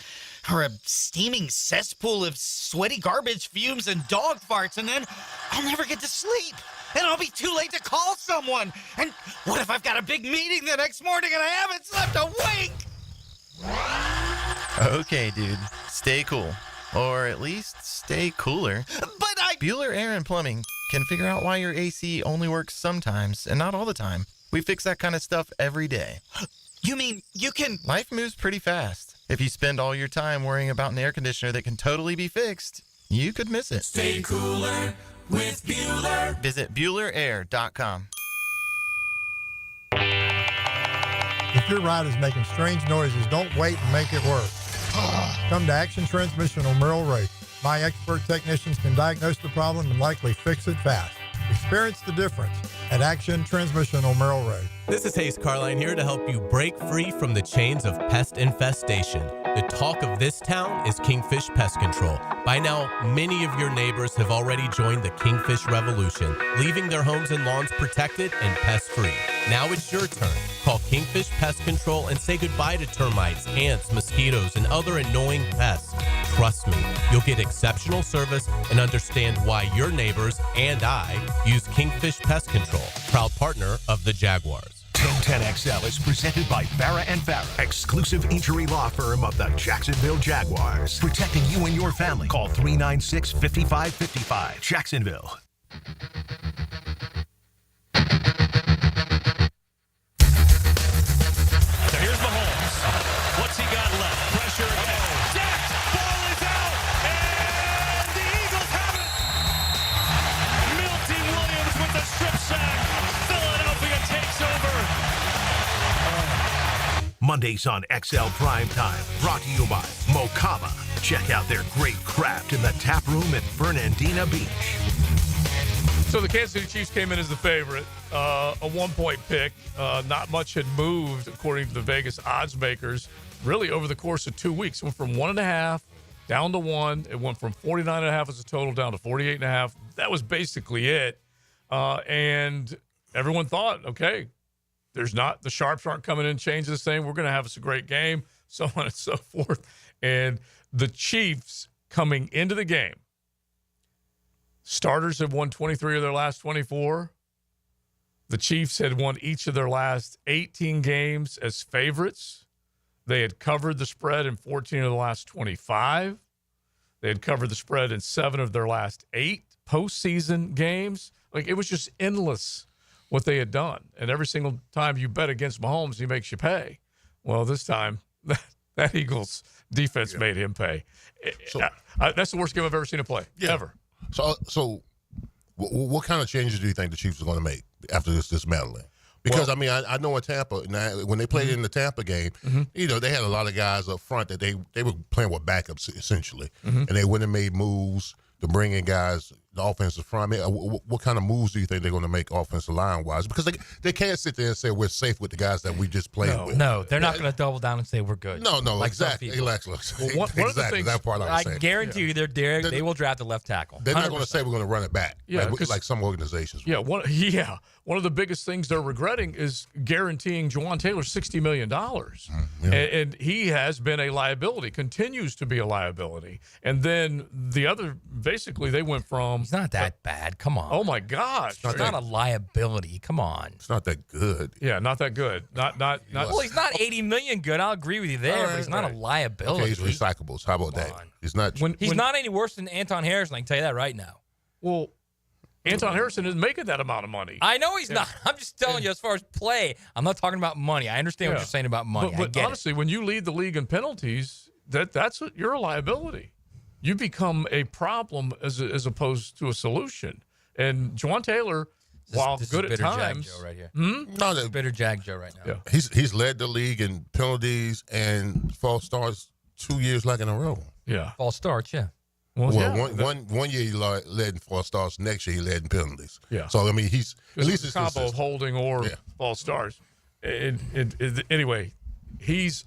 or a steaming cesspool of sweaty garbage fumes and dog farts, and then I'll never get to sleep. And I'll be too late to call someone. And what if I've got a big meeting the next morning and I haven't slept a wink? Okay, dude. Stay cool. Or at least stay cooler. But Bueller Air and Plumbing can figure out why your AC only works sometimes and not all the time. We fix that kind of stuff every day. You mean you can... Life moves pretty fast. If you spend all your time worrying about an air conditioner that can totally be fixed, you could miss it. Stay cooler with Bueller. Visit BuellerAir.com. If your ride is making strange noises, don't wait and make it work. Come to Action Transmission on Merrill Road. My expert technicians can diagnose the problem and likely fix it fast. Experience the difference at Action Transmission on Merrill Road. This is Hayes Carline here to help you break free from the chains of pest infestation. The talk of this town is Kingfish Pest Control. By now, many of your neighbors have already joined the Kingfish Revolution, leaving their homes and lawns protected and pest-free. Now it's your turn. Call Kingfish Pest Control and say goodbye to termites, ants, mosquitoes, and other annoying pests. Trust me, you'll get exceptional service and understand why your neighbors and I use Kingfish Pest Control, proud partner of the Jaguars. 1010XL is presented by Farah & Farah, exclusive injury law firm of the Jacksonville Jaguars. Protecting you and your family. Call 396-5555. Jacksonville. Here's Mahomes. What's he got left? Pressure again. Jack's ball is out, and the Eagles have it. Milton Williams with a strip sack. Mondays on XL Primetime, brought to you by Mocava. Check out their great craft in the tap room at Fernandina Beach. So the Kansas City Chiefs came in as the favorite, a 1-point pick. Not much had moved, according to the Vegas odds makers, really over the course of 2 weeks. It went from 1.5 down to 1. It went from 49.5 as a total down to 48.5. That was basically it. And everyone thought, okay, the sharps aren't coming in and changing this thing. We're going to have us a great game, so on and so forth. And the Chiefs coming into the game, starters have won 23 of their last 24. The Chiefs had won each of their last 18 games as favorites. They had covered the spread in 14 of the last 25. They had covered the spread in 7 of their last 8 postseason games. Like, it was just endless what they had done. And every single time you bet against Mahomes, he makes you pay. Well, this time, that Eagles defense made him pay. So, that's the worst game I've ever seen him play, ever. So what kind of changes do you think the Chiefs are going to make after this dismantling? Because, I know in Tampa, when they played in the Tampa game, they had a lot of guys up front that they were playing with backups, essentially. And they went and made moves to bring in guys, the offensive front. What kind of moves do you think they're going to make offensive line-wise? Because they can't sit there and say we're safe with the guys that we just played with. No, they're not going to double down and say we're good. No, like exactly. One of the things, that part I guarantee you they will draft a left tackle. They're not going to say we're going to run it back, like some organizations. One of the biggest things they're regretting is guaranteeing Juwan Taylor $60 million. And he has been a liability, continues to be a liability. And then the other, basically, they went from... He's not that bad. Come on. Oh, my gosh. It's not a liability. Come on. It's not that good. Yeah, not that good. Not. Well, he's not $80 million good. I'll agree with you there, but he's not a liability. Okay, he's recyclables. How about that? He's not... He's not any worse than Anton Harrison, I can tell you that right now. Well... Anton Harrison isn't making that amount of money. I know he's not. I'm just telling you, as far as play, I'm not talking about money. I understand what you're saying about money. But honestly, when you lead the league in penalties, you're a liability. You become a problem as opposed to a solution. And Juwan Taylor, while good at times, Joe right here. No, that's bitter Jag Joe right now. Yeah. He's led the league in penalties and false starts 2 years in a row. Yeah, false starts. Yeah. One year he led in false starts. Next year he led in penalties. Yeah. So he's at least it's a combo of holding or false starts. Anyway, he's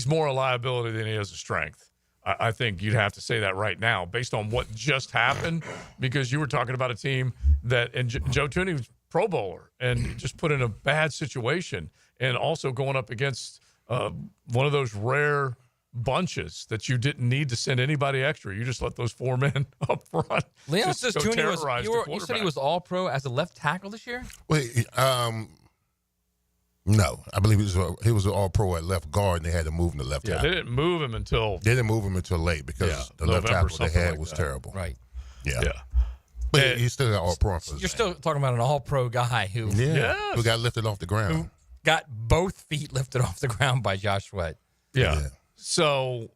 more a liability than he is a strength. I think you'd have to say that right now, based on what just happened, because you were talking about a team and Joe Thuney was Pro Bowler and just put in a bad situation, and also going up against one of those rare bunches that you didn't need to send anybody extra. You just let those 4 men up front. Leon says Thuney you said he was all pro as a left tackle this year? Wait, no. I believe he was an all pro at left guard, and they had to move him to left tackle. They didn't move him until late because the left tackle they had was terrible. Right. Yeah. But he's still got all pro. You're still talking about an all pro guy who got lifted off the ground. Who got both feet lifted off the ground by Josh Sweat. Yeah. So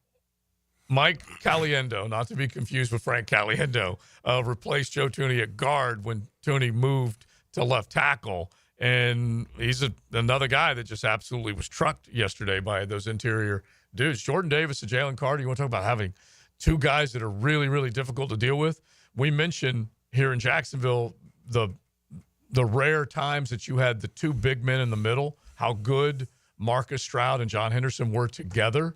Mike Caliendo, not to be confused with Frank Caliendo, replaced Joe Thuney at guard when Thuney moved to left tackle. And he's another guy that just absolutely was trucked yesterday by those interior dudes. Jordan Davis and Jalen Carter, you want to talk about having 2 guys that are really, really difficult to deal with? We mentioned here in Jacksonville the rare times that you had the 2 big men in the middle, how good Marcus Stroud and John Henderson were together.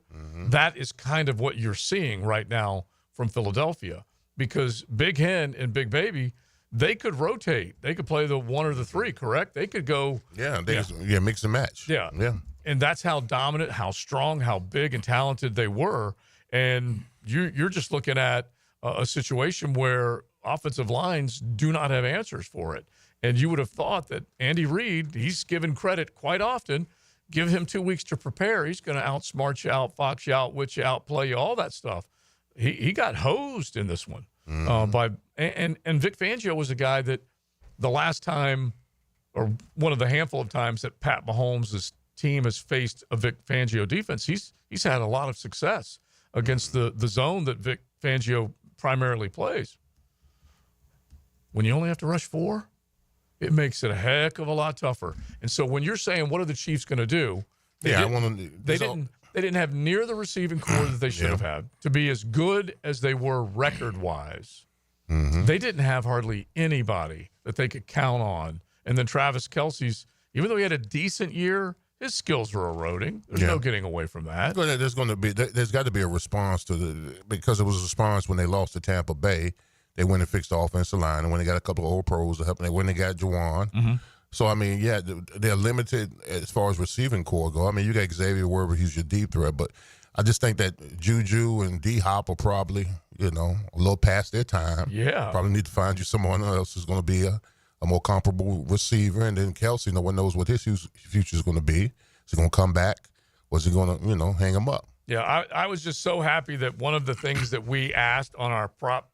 That is kind of what you're seeing right now from Philadelphia, because Big Hen and Big Baby, they could rotate. They could play the 1 or the 3, correct? They could go. Mix and match. Yeah. And that's how dominant, how strong, how big and talented they were. And you're just looking at a situation where offensive lines do not have answers for it. And you would have thought that Andy Reid, he's given credit quite often. Give him 2 weeks to prepare. He's going to outsmart you, outfox you, outwit you, outplay you, all that stuff. He got hosed in this one. By Vic Fangio was a guy that the last time, or one of the handful of times that Pat Mahomes' team has faced a Vic Fangio defense, he's had a lot of success against the zone that Vic Fangio primarily plays. When you only have to rush 4, it makes it a heck of a lot tougher. And so when you're saying, what are the Chiefs going to do? They didn't have near the receiving core that they should have had to be as good as they were record-wise. Mm-hmm. They didn't have hardly anybody that they could count on. And then Travis Kelce's, even though he had a decent year, his skills were eroding. There's no getting away from that. There's got to be a response because it was a response when they lost to Tampa Bay. They went and fixed the offensive line, and when they got a couple of old pros to help them, when they got Juwan. Mm-hmm. So, I mean, they're limited as far as receiving core go. I mean, you got Xavier wherever he's your deep threat, but I just think that Juju and D-Hop are probably, a little past their time. Yeah. Probably need to find you someone else who's going to be a more comparable receiver. And then Kelce, no one knows what his future is going to be. Is he going to come back? Or is he going to, hang him up? Yeah, I was just so happy that one of the things that we asked on our prop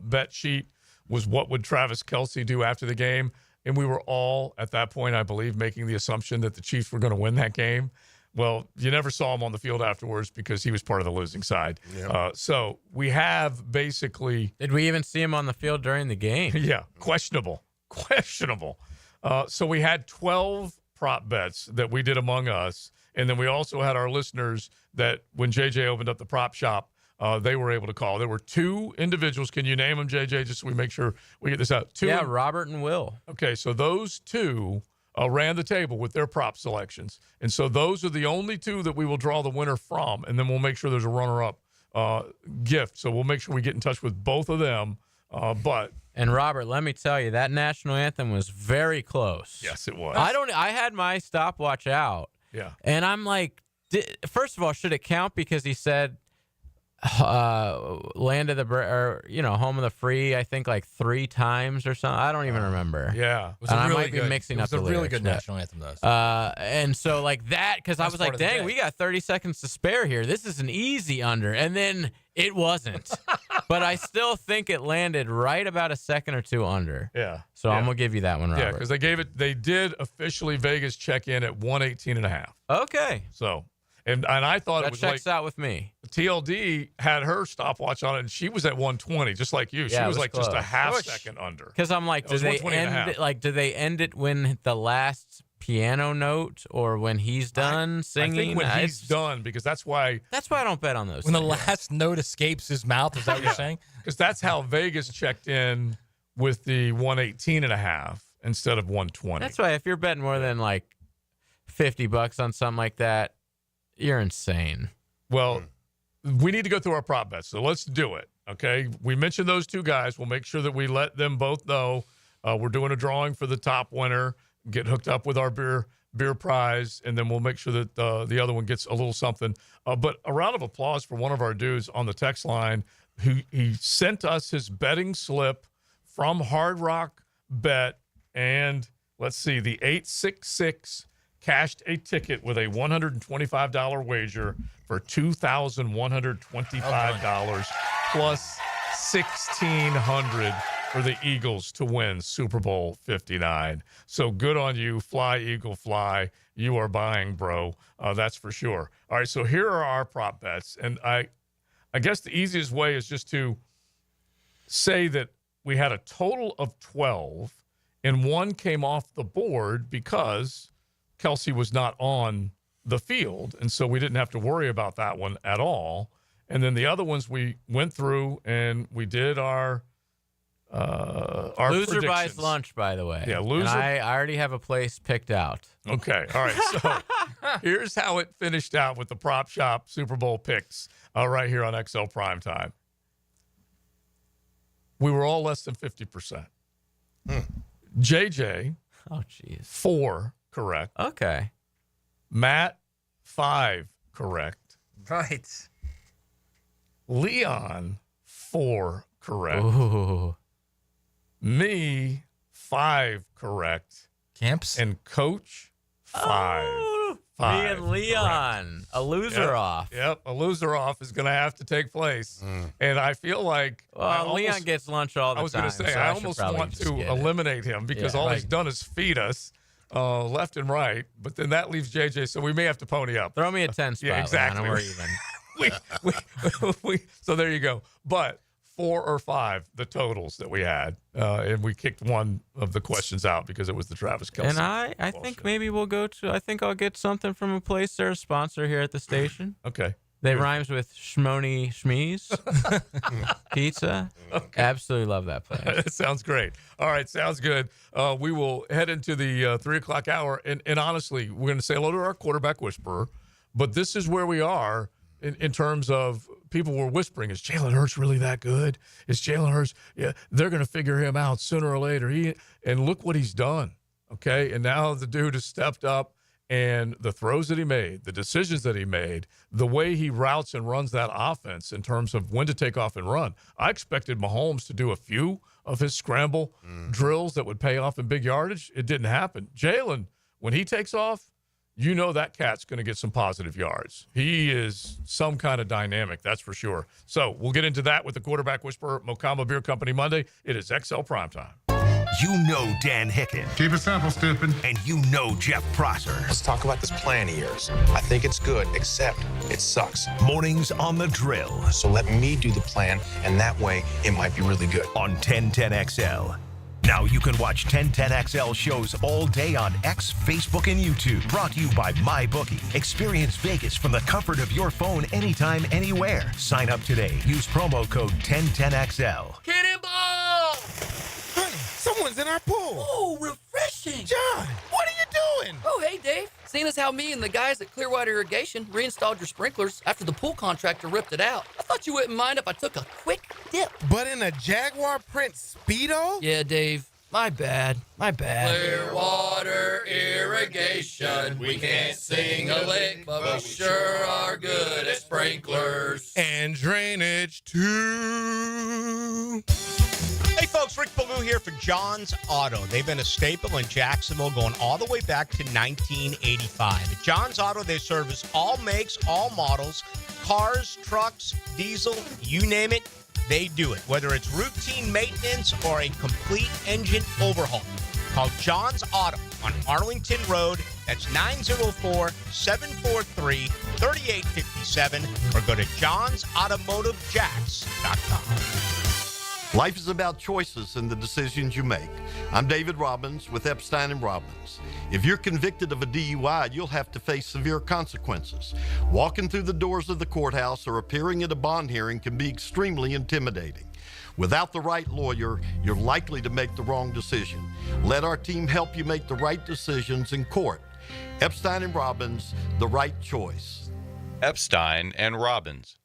bet sheet was what would Travis Kelce do after the game. And we were all, at that point, I believe, making the assumption that the Chiefs were going to win that game. Well, you never saw him on the field afterwards because he was part of the losing side. Yeah. So we have basically... Did we even see him on the field during the game? Yeah, questionable. So we had 12 prop bets that we did among us. And then we also had our listeners that when JJ opened up the prop shop, they were able to call. There were 2 individuals. Can you name them, JJ, just so we make sure we get this out? 2. Yeah, Robert and Will. Okay, so those 2 ran the table with their prop selections. And so those are the only 2 that we will draw the winner from, and then we'll make sure there's a runner-up gift. So we'll make sure we get in touch with both of them. And Robert, let me tell you, that national anthem was very close. Yes, it was. I had my stopwatch out. Yeah. And I'm like, first of all, should it count because he said land of the home of the free, I think like 3 times or something. I don't even remember. Yeah. I might be mixing up the lyrics. It was a really good national anthem, though. And so like that, because I was like, dang, we got 30 seconds to spare here. This is an easy under. And then it wasn't. But I still think it landed right about a second or 2 under. Yeah. So I'm going to give you that one, Robert. Yeah, because they did officially Vegas check in at 118.5. Okay. So, and I thought that it was checks out with me. TLD had her stopwatch on it, and she was at 120, just like you. She was like close. just a half second under. Because I'm like, do they end it when the last piano note or when he's done singing? I think when he's done, because that's why I don't bet on those. When the last note escapes his mouth, is that what you're saying? Because that's how Vegas checked in with the 118.5 instead of 120. That's why if you're betting more than like $50 on something like that, you're insane. Well, we need to go through our prop bets, so let's do it. Okay, we mentioned those 2 guys. We'll make sure that we let them both know we're doing a drawing for the top winner. Get hooked up with our beer prize, and then we'll make sure that the other one gets a little something. But a round of applause for one of our dudes on the text line who he sent us his betting slip from Hard Rock Bet, and let's see, the 866 cashed a ticket with a $125 wager for $2,125 plus $1,600 for the Eagles to win Super Bowl 59. So good on you. Fly, Eagle, fly. You are buying, bro. That's for sure. All right, so here are our prop bets. And I guess the easiest way is just to say that we had a total of 12, and 1 came off the board because Kelce was not on the field, and so we didn't have to worry about that one at all. And then the other ones we went through and we did our loser buys lunch, by the way. Yeah, loser. And I already have a place picked out. Okay, all right. So here's how it finished out with the Prop Shop Super Bowl picks right here on XL Primetime. We were all less than 50%. JJ, 4 correct. Okay. Matt, 5 correct. Right. Leon, 4 correct. Ooh. Me, 5 correct. Camps? And Coach, 5. Me and Leon. Correct. A loser off. Yep, a loser off is going to have to take place. And I feel like... Leon gets lunch all the time. I was going to say, I almost want to eliminate him because all he's done is feed us left and right. But then that leaves JJ, so we may have to pony up. Throw me a 10 spot. Yeah, exactly. Leon, we're even. So there you go. But 4 or 5, the totals that we had. And we kicked one of the questions out because it was the Travis Kelce. And I think maybe we'll go to, I think I'll get something from a place they're a sponsor here at the station. Okay. That rhymes with Schmoni Schmees Pizza. Okay. Absolutely love that place. It sounds great. All right, sounds good. We will head into the 3 o'clock hour. And honestly, we're going to say hello to our quarterback whisperer. But this is where we are in terms of people were whispering, is Jalen Hurts really that good? Is Jalen Hurts? Yeah, they're going to figure him out sooner or later. And look what he's done, okay? And now the dude has stepped up. And the throws that he made, the decisions that he made, the way he routes and runs that offense in terms of when to take off and run. I expected Mahomes to do a few of his scramble drills that would pay off in big yardage. It didn't happen. Jalen, when he takes off, you know that cat's going to get some positive yards. He is some kind of dynamic, that's for sure. So we'll get into that with the quarterback whisperer, Mokama Beer Company Monday. It is XL Primetime. You know Dan Hicken. Keep it simple, stupid. And you know Jeff Prosser. Let's talk about this plan of yours. I think it's good, except it sucks. Mornings on the Drill. So let me do the plan, and that way it might be really good. On 1010XL. Now you can watch 1010XL shows all day on X, Facebook, and YouTube. Brought to you by MyBookie. Experience Vegas from the comfort of your phone anytime, anywhere. Sign up today. Use promo code 1010XL. Cannonball! Honey, someone's in our pool. Oh, refreshing. John, what are you doing? Oh, hey, Dave. Seeing as how me and the guys at Clearwater Irrigation reinstalled your sprinklers after the pool contractor ripped it out, I thought you wouldn't mind if I took a quick dip. But in a Jaguar print Speedo? Yeah, Dave. My bad. Clearwater Irrigation. We can't sing a lick, but we sure are good at sprinklers. And drainage, too. Hey folks, Rick Ballou here for John's Auto. They've been a staple in Jacksonville going all the way back to 1985. At John's Auto, they service all makes, all models, cars, trucks, diesel, you name it, they do it. Whether it's routine maintenance or a complete engine overhaul. Call John's Auto on Arlington Road. That's 904-743-3857 or go to johnsautomotivejacks.com. Life is about choices and the decisions you make. I'm David Robbins with Epstein & Robbins. If you're convicted of a DUI, you'll have to face severe consequences. Walking through the doors of the courthouse or appearing at a bond hearing can be extremely intimidating. Without the right lawyer, you're likely to make the wrong decision. Let our team help you make the right decisions in court. Epstein & Robbins, the right choice. Epstein & Robbins,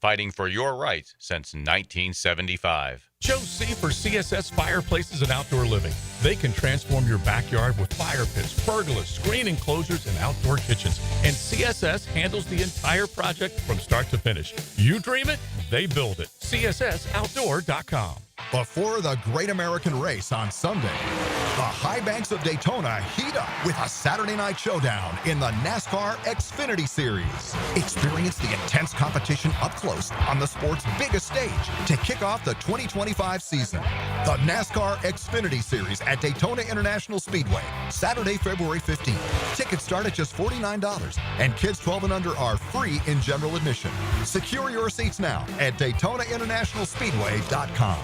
fighting for your rights since 1975. Chose C for CSS Fireplaces and Outdoor Living. They can transform your backyard with fire pits, pergolas, screen enclosures, and outdoor kitchens. And CSS handles the entire project from start to finish. You dream it, they build it. CSSOutdoor.com. Before the Great American Race on Sunday, the high banks of Daytona heat up with a Saturday night showdown in the NASCAR Xfinity Series. Experience the intense competition up close on the sport's biggest stage to kick off the 2025 season. The NASCAR Xfinity Series at Daytona International Speedway, Saturday, February 15th. Tickets start at just $49, and kids 12 and under are free in general admission. Secure your seats now at DaytonaInternationalSpeedway.com.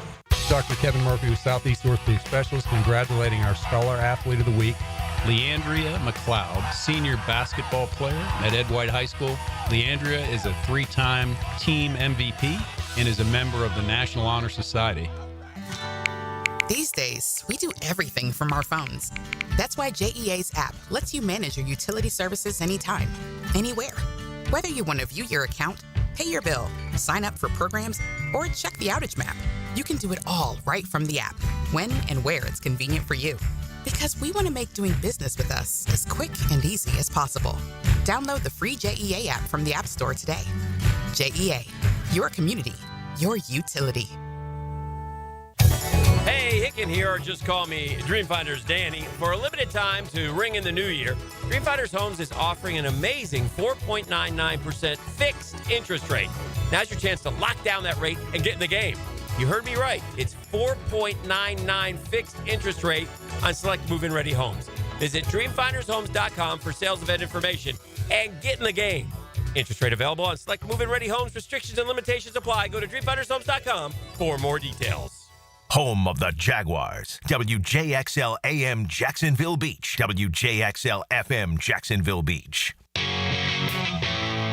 Dr. Kevin Murphy with Southeast Orthopedic Specialist, congratulating our Scholar Athlete of the Week, Leandria McLeod, senior basketball player at Ed White High School. Leandria is a 3-time team MVP and is a member of the National Honor Society. These days, we do everything from our phones. That's why JEA's app lets you manage your utility services anytime, anywhere. Whether you want to view your account, pay your bill, sign up for programs, or check the outage map, you can do it all right from the app, when and where it's convenient for you. Because we want to make doing business with us as quick and easy as possible. Download the free JEA app from the App Store today. JEA, your community, your utility. Hey, Hicken here, or just call me Dreamfinders Danny. For a limited time to ring in the new year, Dreamfinders Homes is offering an amazing 4.99% fixed interest rate. Now's your chance to lock down that rate and get in the game. You heard me right. It's 4.99 fixed interest rate on select move-in ready homes. Visit DreamFindersHomes.com for sales event information and get in the game. Interest rate available on select move-in ready homes. Restrictions and limitations apply. Go to dreamfindershomes.com for more details. Home of the Jaguars. WJXL AM Jacksonville Beach. WJXL FM Jacksonville Beach.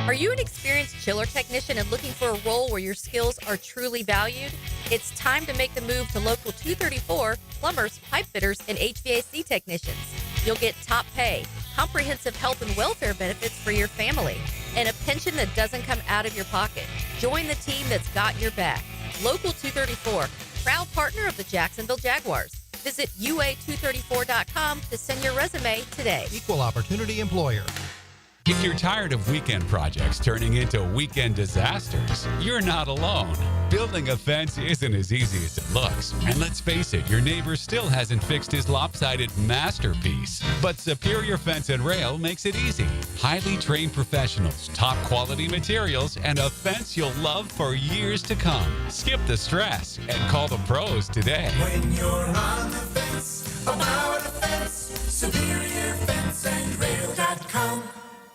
Are you an experienced chiller technician and looking for a role where your skills are truly valued? It's time to make the move to Local 234, plumbers, pipe fitters, and HVAC technicians. You'll get top pay, comprehensive health and welfare benefits for your family, and a pension that doesn't come out of your pocket. Join the team that's got your back. Local 234, proud partner of the Jacksonville Jaguars. Visit UA234.com to send your resume today. Equal opportunity employer. If you're tired of weekend projects turning into weekend disasters, you're not alone. Building a fence isn't as easy as it looks. And let's face it, your neighbor still hasn't fixed his lopsided masterpiece. But Superior Fence and Rail makes it easy. Highly trained professionals, top quality materials, and a fence you'll love for years to come. Skip the stress and call the pros today. When you're on the fence, about a fence, SuperiorFenceandRail.com.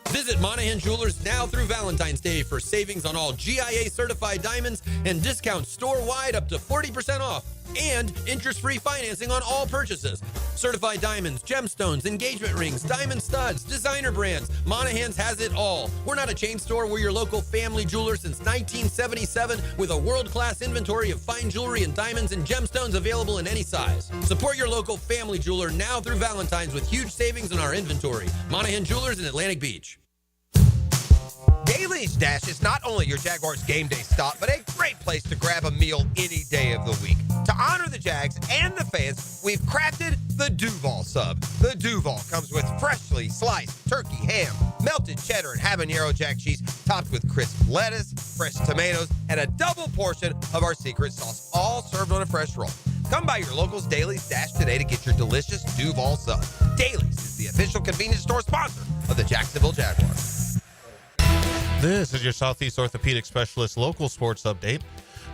Visit Monahan Jewelers now through Valentine's Day for savings on all GIA certified diamonds and discounts store-wide up to 40% off and interest-free financing on all purchases. Certified diamonds, gemstones, engagement rings, diamond studs, designer brands. Monahan's has it all. We're not a chain store. We're your local family jeweler since 1977 with a world-class inventory of fine jewelry and diamonds and gemstones available in any size. Support your local family jeweler now through Valentine's with huge savings in our inventory. Monahan Jewelers in Atlantic Beach. Daly's Dash is not only your Jaguars game day stop, but a great place to grab a meal any day of the week. To honor the Jags and the fans, we've crafted the Duval Sub. The Duval comes with freshly sliced turkey, ham, melted cheddar, and habanero jack cheese, topped with crisp lettuce, fresh tomatoes, and a double portion of our secret sauce, all served on a fresh roll. Come by your local's Daly's Dash today to get your delicious Duval Sub. Daly's is the official convenience store sponsor of the Jacksonville Jaguars. This is your Southeast Orthopedic Specialist local sports update.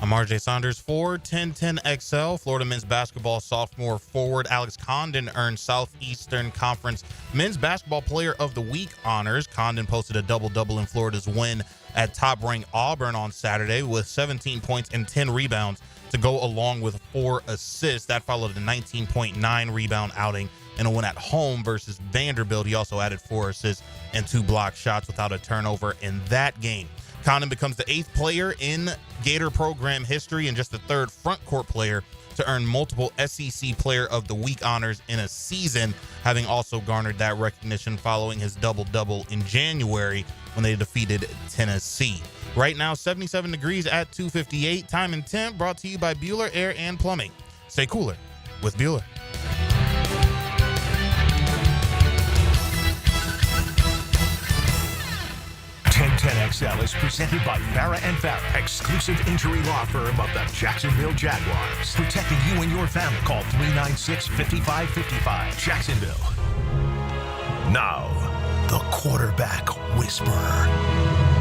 I'm RJ Saunders for 1010XL. Florida men's basketball sophomore forward Alex Condon earned Southeastern Conference Men's Basketball Player of the Week honors. Condon posted a double-double in Florida's win at top-ranked Auburn on Saturday with 17 points and 10 rebounds to go along with 4 assists. That followed a 19.9 rebound outing in a win at home versus Vanderbilt. He also added 4 assists and 2 block shots without a turnover in that game. Condon becomes the 8th player in Gator program history and just the 3rd front court player to earn multiple SEC Player of the Week honors in a season, having also garnered that recognition following his double-double in January when they defeated Tennessee. Right now, 77 degrees at 2:58. Time and temp brought to you by Bueller Air and Plumbing. Stay cooler with Bueller. 1010XL is presented by Farah & Farah, exclusive injury law firm of the Jacksonville Jaguars. Protecting you and your family. Call 396-5555. Jacksonville. Now, the quarterback whisperer,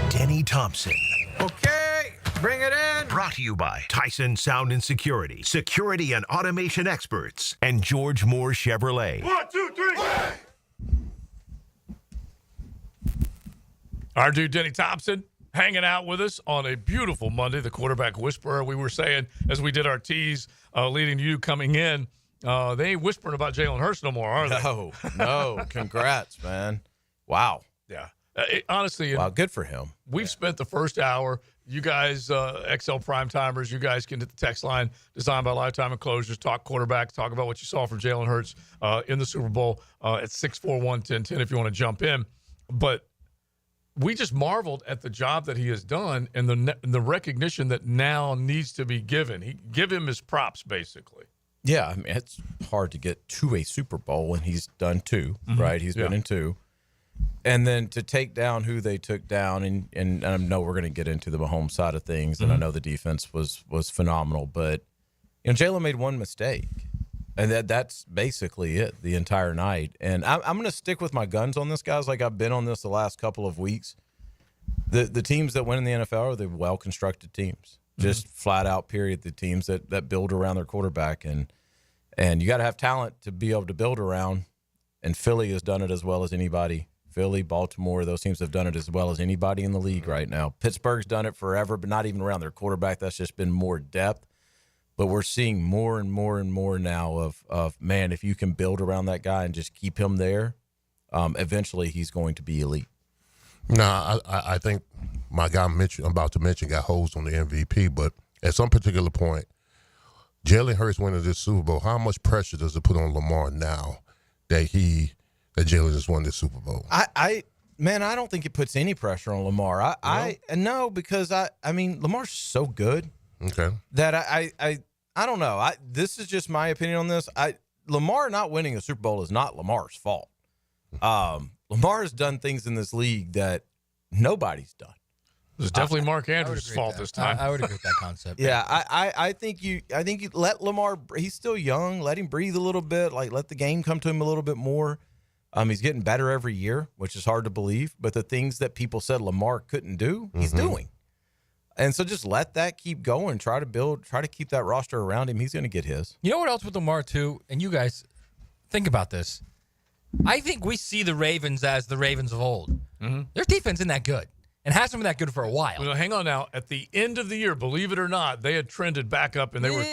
Denny Thompson. Okay, bring it in. Brought to you by Tyson Sound and Security, security and automation experts, and George Moore Chevrolet. 1, 2, 3. Our dude Denny Thompson hanging out with us on a beautiful Monday, the quarterback whisperer. We were saying as we did our tease leading to you coming in, they ain't whispering about Jalen Hurts no more, are they? No. Congrats, man. Wow. Yeah. Honestly. Wow, good for him. We've spent the first hour. You guys, XL Primetimers, you guys can hit the text line designed by Lifetime Enclosures, talk quarterbacks, talk about what you saw from Jalen Hurts in the Super Bowl at 641-1010 if you want to jump in. But we just marveled at the job that he has done and the recognition that now needs to be given. Give him his props, basically. Yeah, I mean, it's hard to get to a Super Bowl when he's done 2, right? He's been in 2. And then to take down who they took down, and I know we're going to get into the Mahomes side of things, and I know the defense was phenomenal, but Jalen made one mistake. And that's basically it the entire night. And I'm going to stick with my guns on this, guys, like I've been on this the last couple of weeks. The teams that win in the NFL are the well-constructed teams. Just flat out, period, the teams that build around their quarterback. And you got to have talent to be able to build around. And Philly has done it as well as anybody Philly, Baltimore, those teams have done it as well as anybody in the league right now. Pittsburgh's done it forever, but not even around their quarterback. That's just been more depth. But we're seeing more and more and more now of man, if you can build around that guy and just keep him there, eventually he's going to be elite. No, I think my guy I'm about to mention got holes on the MVP, but at some particular point, Jalen Hurts winning this Super Bowl, how much pressure does it put on Lamar now that Jalen just won this Super Bowl? I don't think it puts any pressure on Lamar. No, because I mean Lamar's so good. Okay. That I don't know. This is just my opinion on this. Lamar not winning a Super Bowl is not Lamar's fault. Lamar has done things in this league that nobody's done. It was definitely Mark Andrews' fault this time. I would agree with that concept. Yeah, I think you let Lamar. He's still young. Let him breathe a little bit. Like let the game come to him a little bit more. He's getting better every year, which is hard to believe. But the things that people said Lamar couldn't do, he's doing. And so just let that keep going. Try to keep that roster around him. He's going to get his. You know what else with Lamar, too? And you guys, think about this. I think we see the Ravens as the Ravens of old. Mm-hmm. Their defense isn't that good and hasn't been that good for a while. Well, hang on now. At the end of the year, believe it or not, they had trended back up, and they were.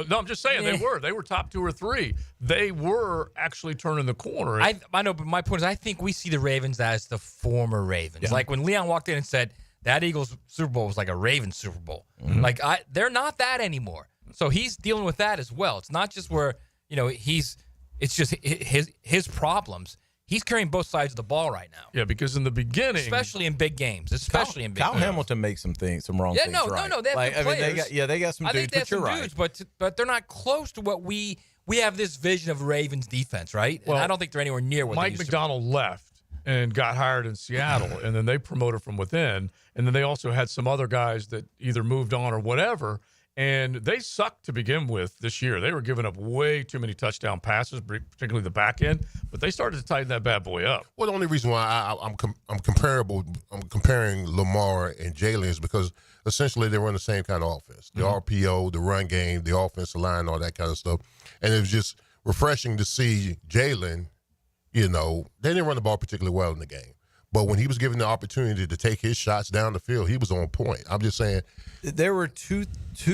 No, I'm just saying they were top 2 or 3. They were actually turning the corner. I know, but my point is, I think we see the Ravens as the former Ravens. Yeah. Like when Leon walked in and said that Eagles Super Bowl was like a Ravens Super Bowl. Mm-hmm. Like they're not that anymore. So he's dealing with that as well. It's not just where it's just his problems. He's carrying both sides of the ball right now. Yeah, because in the beginning, especially in big games, Kyle Hamilton makes some wrong things. Right. No, they have good players. They got some dudes. I think they have but you're some right. dudes, but they're not close to what we have this vision of Ravens defense, right? Well, and I don't think they're anywhere near what Mike they used McDonald left and got hired in Seattle, and then they promoted from within, and then they also had some other guys that either moved on or whatever. And they sucked to begin with this year. They were giving up way too many touchdown passes, particularly the back end. But they started to tighten that bad boy up. Well, the only reason why I'm comparing Lamar and Jalen is because essentially they run the same kind of offense. The RPO, the run game, the offensive line, all that kind of stuff. And it was just refreshing to see Jalen, they didn't run the ball particularly well in the game. But when he was given the opportunity to take his shots down the field, he was on point. I'm just saying. There were two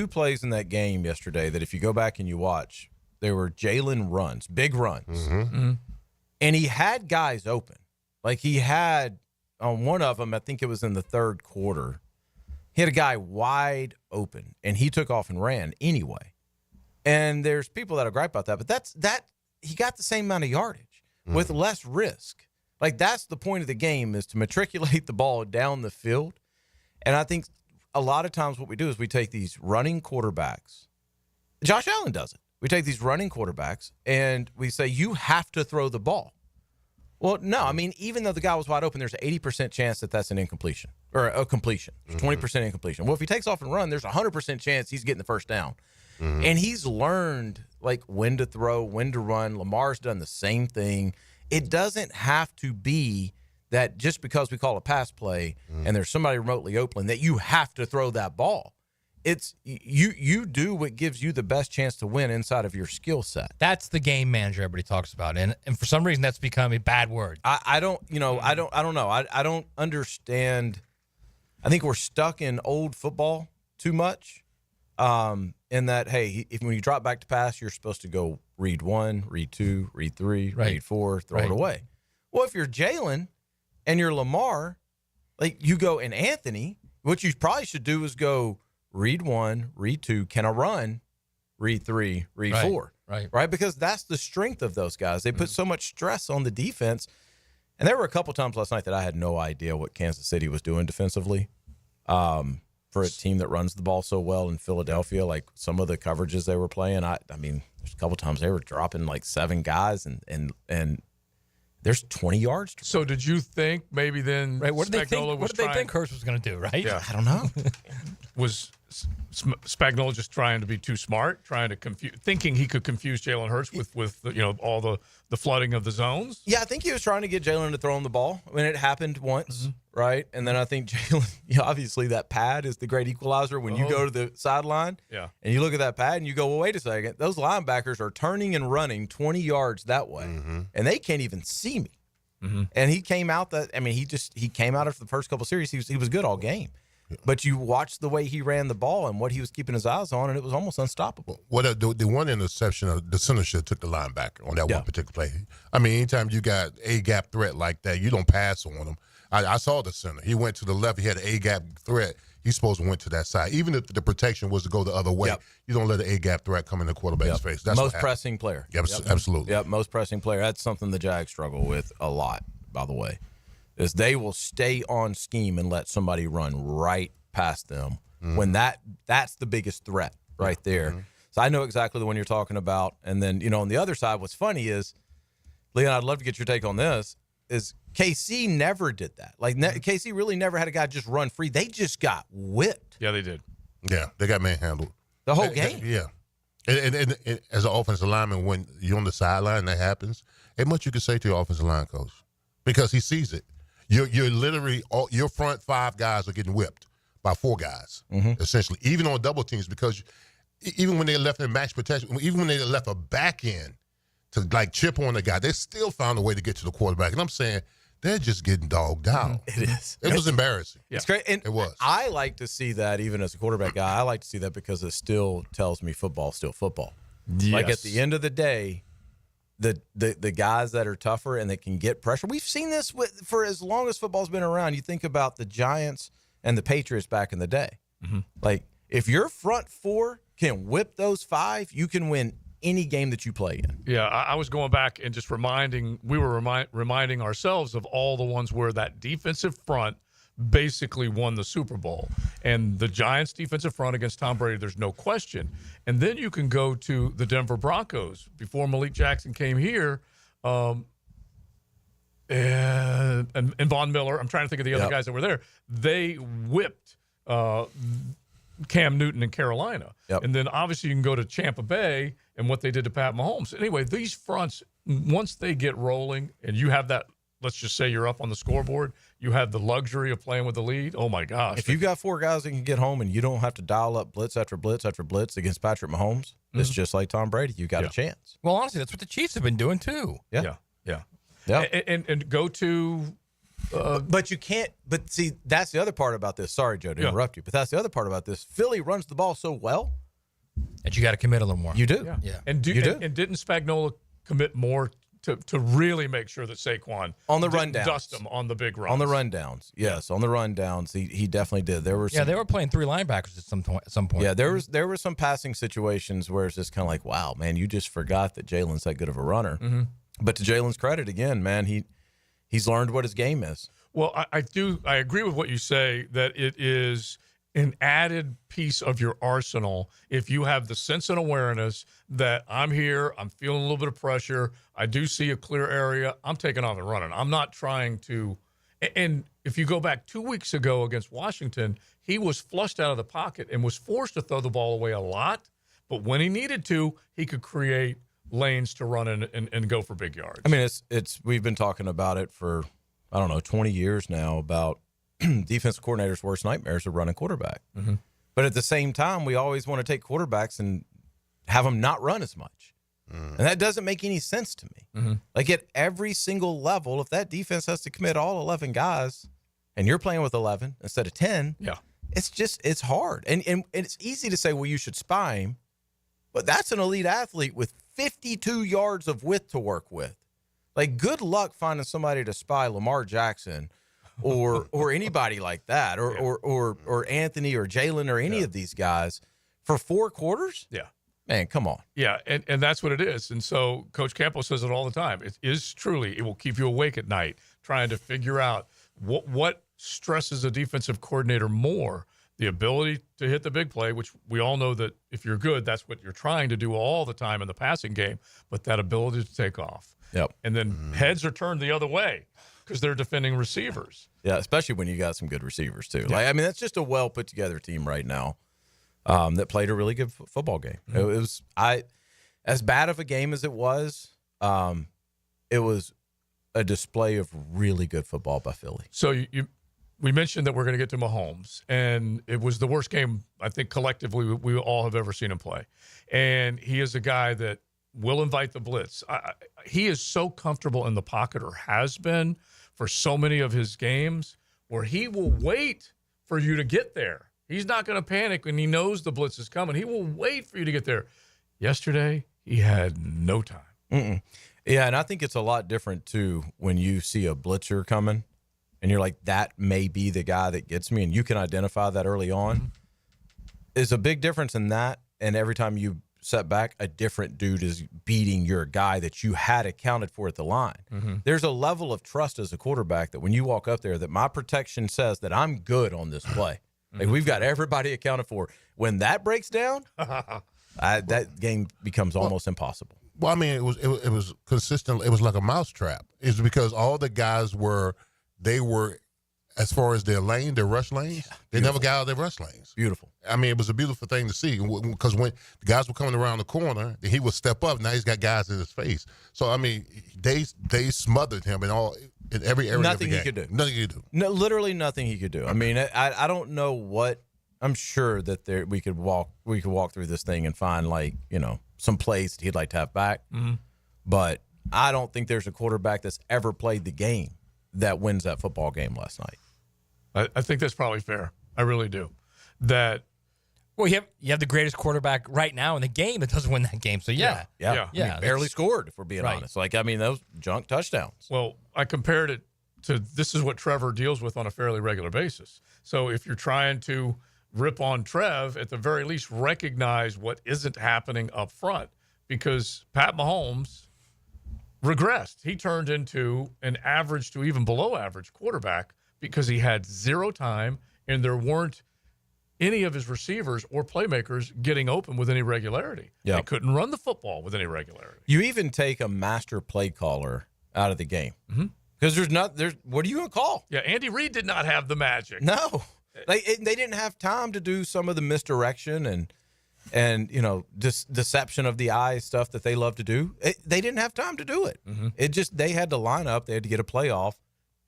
plays in that game yesterday that if you go back and you watch, there were Jalen runs, big runs. Mm-hmm. And he had guys open. Like he had, on one of them, I think it was in the third quarter, he had a guy wide open, and he took off and ran anyway. And there's people that are gripe about that, but he got the same amount of yardage with less risk. Like, that's the point of the game, is to matriculate the ball down the field. And I think a lot of times what we do is we take these running quarterbacks. Josh Allen does it. We take these running quarterbacks and we say, you have to throw the ball. Well, no. I mean, even though the guy was wide open, there's an 80% chance that that's an incompletion or a completion. There's 20% incompletion. Well, if he takes off and run, there's a 100% chance he's getting the first down. And he's learned, like, when to throw, when to run. Lamar's done the same thing. It doesn't have to be that just because we call a pass play and there's somebody remotely open that you have to throw that ball. It's you do what gives you the best chance to win inside of your skill set. That's the game manager everybody talks about, and for some reason that's become a bad word. I don't know. I don't understand. I think we're stuck in old football too much. In that, hey, when you drop back to pass, you're supposed to go read 1, read 2, read 3, read 4, throw it away. Well, if you're Jalen and you're Lamar, like you go, and Anthony, what you probably should do is go read 1, read 2, can I run, read 3, read 4. Right? Because that's the strength of those guys. They put so much stress on the defense. And there were a couple times last night that I had no idea what Kansas City was doing defensively. For a team that runs the ball so well in Philadelphia, like some of the coverages they were playing, I mean, there's a couple times they were dropping like 7 guys, and there's 20 yards. So did you think maybe then What did they think Hurts was going to do, right? Yeah. I don't know. Was Spagnuolo just trying to be too smart, trying to thinking he could confuse Jalen Hurts with all the flooding of the zones? Yeah, I think he was trying to get Jalen to throw him the ball. I mean, it happened once, right? And then I think Jalen, obviously that pad is the great equalizer when you go to the sideline and you look at that pad and you go, well, wait a second. Those linebackers are turning and running 20 yards that way, and they can't even see me. And he came out he came out after the first couple of series. He was good all game. But you watched the way he ran the ball and what he was keeping his eyes on, and it was almost unstoppable. The one interception, the center should have took the linebacker on that one particular play. I mean, anytime you got A-gap threat like that, you don't pass on him. I saw the center. He went to the left. He had an A-gap threat. He's supposed to went to that side. Even if the protection was to go the other way, you don't let an A-gap threat come in the quarterback's face. That's most pressing player. Yep, absolutely. Yep, most pressing player. That's something the Jags struggle with a lot, by the way, is they will stay on scheme and let somebody run right past them when that's the biggest threat right there. So I know exactly the one you're talking about. And then, on the other side, what's funny is, Leon, I'd love to get your take on this, is KC never did that. Like, KC really never had a guy just run free. They just got whipped. Yeah, they did. Yeah, they got manhandled. The whole game. Yeah. And as an offensive lineman, when you're on the sideline and that happens, ain't much you can say to your offensive line coach because he sees it. You're literally, your front 5 guys are getting whipped by 4 guys, essentially, even on double teams, because even when they left in match protection, even when they left a back end to like chip on the guy, they still found a way to get to the quarterback. And I'm saying they're just getting dogged out. It is. It was embarrassing. It's great. And it was. I like to see that even as a quarterback guy. I like to see that because it still tells me football's still football. Yes. Like at the end of the day, the guys that are tougher and that can get pressure. We've seen this for as long as football's been around. You think about the Giants and the Patriots back in the day. Like, if your front 4 can whip those 5, you can win any game that you play in. Yeah, I was going back and just reminding ourselves of all the ones where that defensive front basically won the Super Bowl. And the Giants' defensive front against Tom Brady, there's no question. And then you can go to the Denver Broncos. Before Malik Jackson came here, and Von Miller, I'm trying to think of the other guys that were there. They whipped Cam Newton in Carolina. And then obviously you can go to Tampa Bay and what they did to Pat Mahomes. Anyway, these fronts, once they get rolling and you have that, let's just say you're up on the scoreboard, you have the luxury of playing with the lead. Oh, my gosh. If you've got 4 guys that can get home and you don't have to dial up blitz after blitz after blitz against Patrick Mahomes, it's just like Tom Brady. You got a chance. Well, honestly, that's what the Chiefs have been doing too. Yeah. And go to but you can't. But see, that's the other part about this. Sorry, Joe, to interrupt you, but that's the other part about this. Philly runs the ball so well that you got to commit a little more. You do, And didn't Spagnuolo commit more to really make sure that Saquon on the rundowns dust him on the big runs? On the rundowns, yes, on the rundowns, he definitely did. There were they were playing 3 linebackers at some point. Yeah, there were some passing situations where it's just kind of like, wow, man, you just forgot that Jalen's that good of a runner. But to Jalen's credit, again, man, he's learned what his game is. Well, I agree with what you say, that it is an added piece of your arsenal if you have the sense and awareness that I'm here, I'm feeling a little bit of pressure, I do see a clear area, I'm taking off and running. I'm not trying to – and if you go back 2 weeks ago against Washington, he was flushed out of the pocket and was forced to throw the ball away a lot, but when he needed to, he could create lanes to run and go for big yards. I mean, it's we've been talking about it for, 20 years now about defensive coordinators' worst nightmares are running quarterback. But at the same time, we always want to take quarterbacks and have them not run as much. And that doesn't make any sense to me. Like at every single level, if that defense has to commit all 11 guys and you're playing with 11 instead of 10, it's hard. And it's easy to say, well, you should spy him. But that's an elite athlete with 52 yards of width to work with. Like, good luck finding somebody to spy Lamar Jackson or anybody like that, or Anthony or Jalen or any of these guys for 4 quarters. Yeah. Man, come on. Yeah, and that's what it is. And so Coach Campos says it all the time. It is truly, it will keep you awake at night trying to figure out what stresses a defensive coordinator more. The ability to hit the big play, which we all know that if you're good, that's what you're trying to do all the time in the passing game, but that ability to take off. And then heads are turned the other way because they're defending receivers. Yeah, especially when you got some good receivers too. Like, I mean, that's just a well put together team right now that played a really good football game. It was as bad of a game as it was a display of really good football by Philly. So we mentioned that we're going to get to Mahomes, and it was the worst game I think collectively we all have ever seen him play. And he is a guy that will invite the blitz. He is so comfortable in the pocket, or has been for so many of his games, where he will wait for you to get there. He's not going to panic when he knows the blitz is coming. He will wait for you to get there. Yesterday, he had no time. Mm-mm. Yeah, and I think it's a lot different, too, when you see a blitzer coming and you're like, that may be the guy that gets me, and you can identify that early on. Is a big difference in that, and every time you set back, a different dude is beating your guy that you had accounted for at the line. Mm-hmm. There's a level of trust as a quarterback that when you walk up there, that my protection says that I'm good on this play. Like, we've got everybody accounted for. When that breaks down, that game becomes almost impossible. Well, I mean, it was consistent. It was like a mousetrap. It's because all the guys were as far as their rush lanes, they never got out of their rush lanes. Beautiful. I mean, it was a beautiful thing to see, because when the guys were coming around the corner, he would step up. Now he's got guys in his face. So, I mean, they smothered him in every area Nothing of the game. he could do. Nothing he could do. No, literally nothing he could do. I mean, I don't know what. I'm sure that we could walk through this thing and find, like, some plays that he'd like to have back. Mm-hmm. But I don't think there's a quarterback that's ever played the game that wins that football game last night. I think that's probably fair. I really do. Well, you have the greatest quarterback right now in the game that doesn't win that game. So Yeah. I mean, barely scored, if we're being right. honest. Like, I mean, those junk touchdowns. Well, I compared it to, this is what Trevor deals with on a fairly regular basis. So if you're trying to rip on Trev, at the very least recognize what isn't happening up front, because Pat Mahomes regressed. He turned into an average to even below average quarterback because he had zero time, and there weren't any of his receivers or playmakers getting open with any regularity. Yep. They couldn't run the football with any regularity. You even take a master play caller out of the game. Because what are you going to call? Yeah, Andy Reid did not have the magic. No. They didn't have time to do some of the misdirection and deception of the eye stuff that they love to do. They didn't have time to do it. They had to line up. They had to get a play off.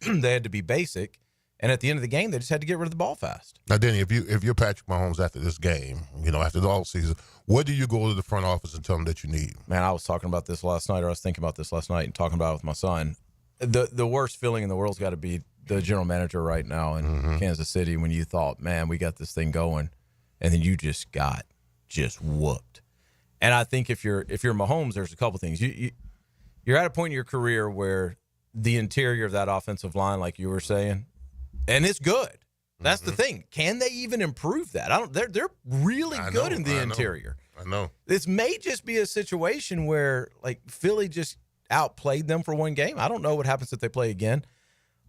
They had to be basic. And at the end of the game, they just had to get rid of the ball fast. Now, Denny, if you're Patrick Mahomes after this game, after the all season, what do you go to the front office and tell them that you need? Man, I was talking about this last night, or I was thinking about this last night and talking about it with my son. The worst feeling in the world's got to be the general manager right now in Kansas City, when you thought, man, we got this thing going, and then you just got whooped. And I think if you're Mahomes, there's a couple things. You're at a point in your career where the interior of that offensive line, like you were saying, and it's good. That's the thing. Can they even improve that? They're really good in the interior. I know. This may just be a situation where, like, Philly just outplayed them for one game. I don't know what happens if they play again.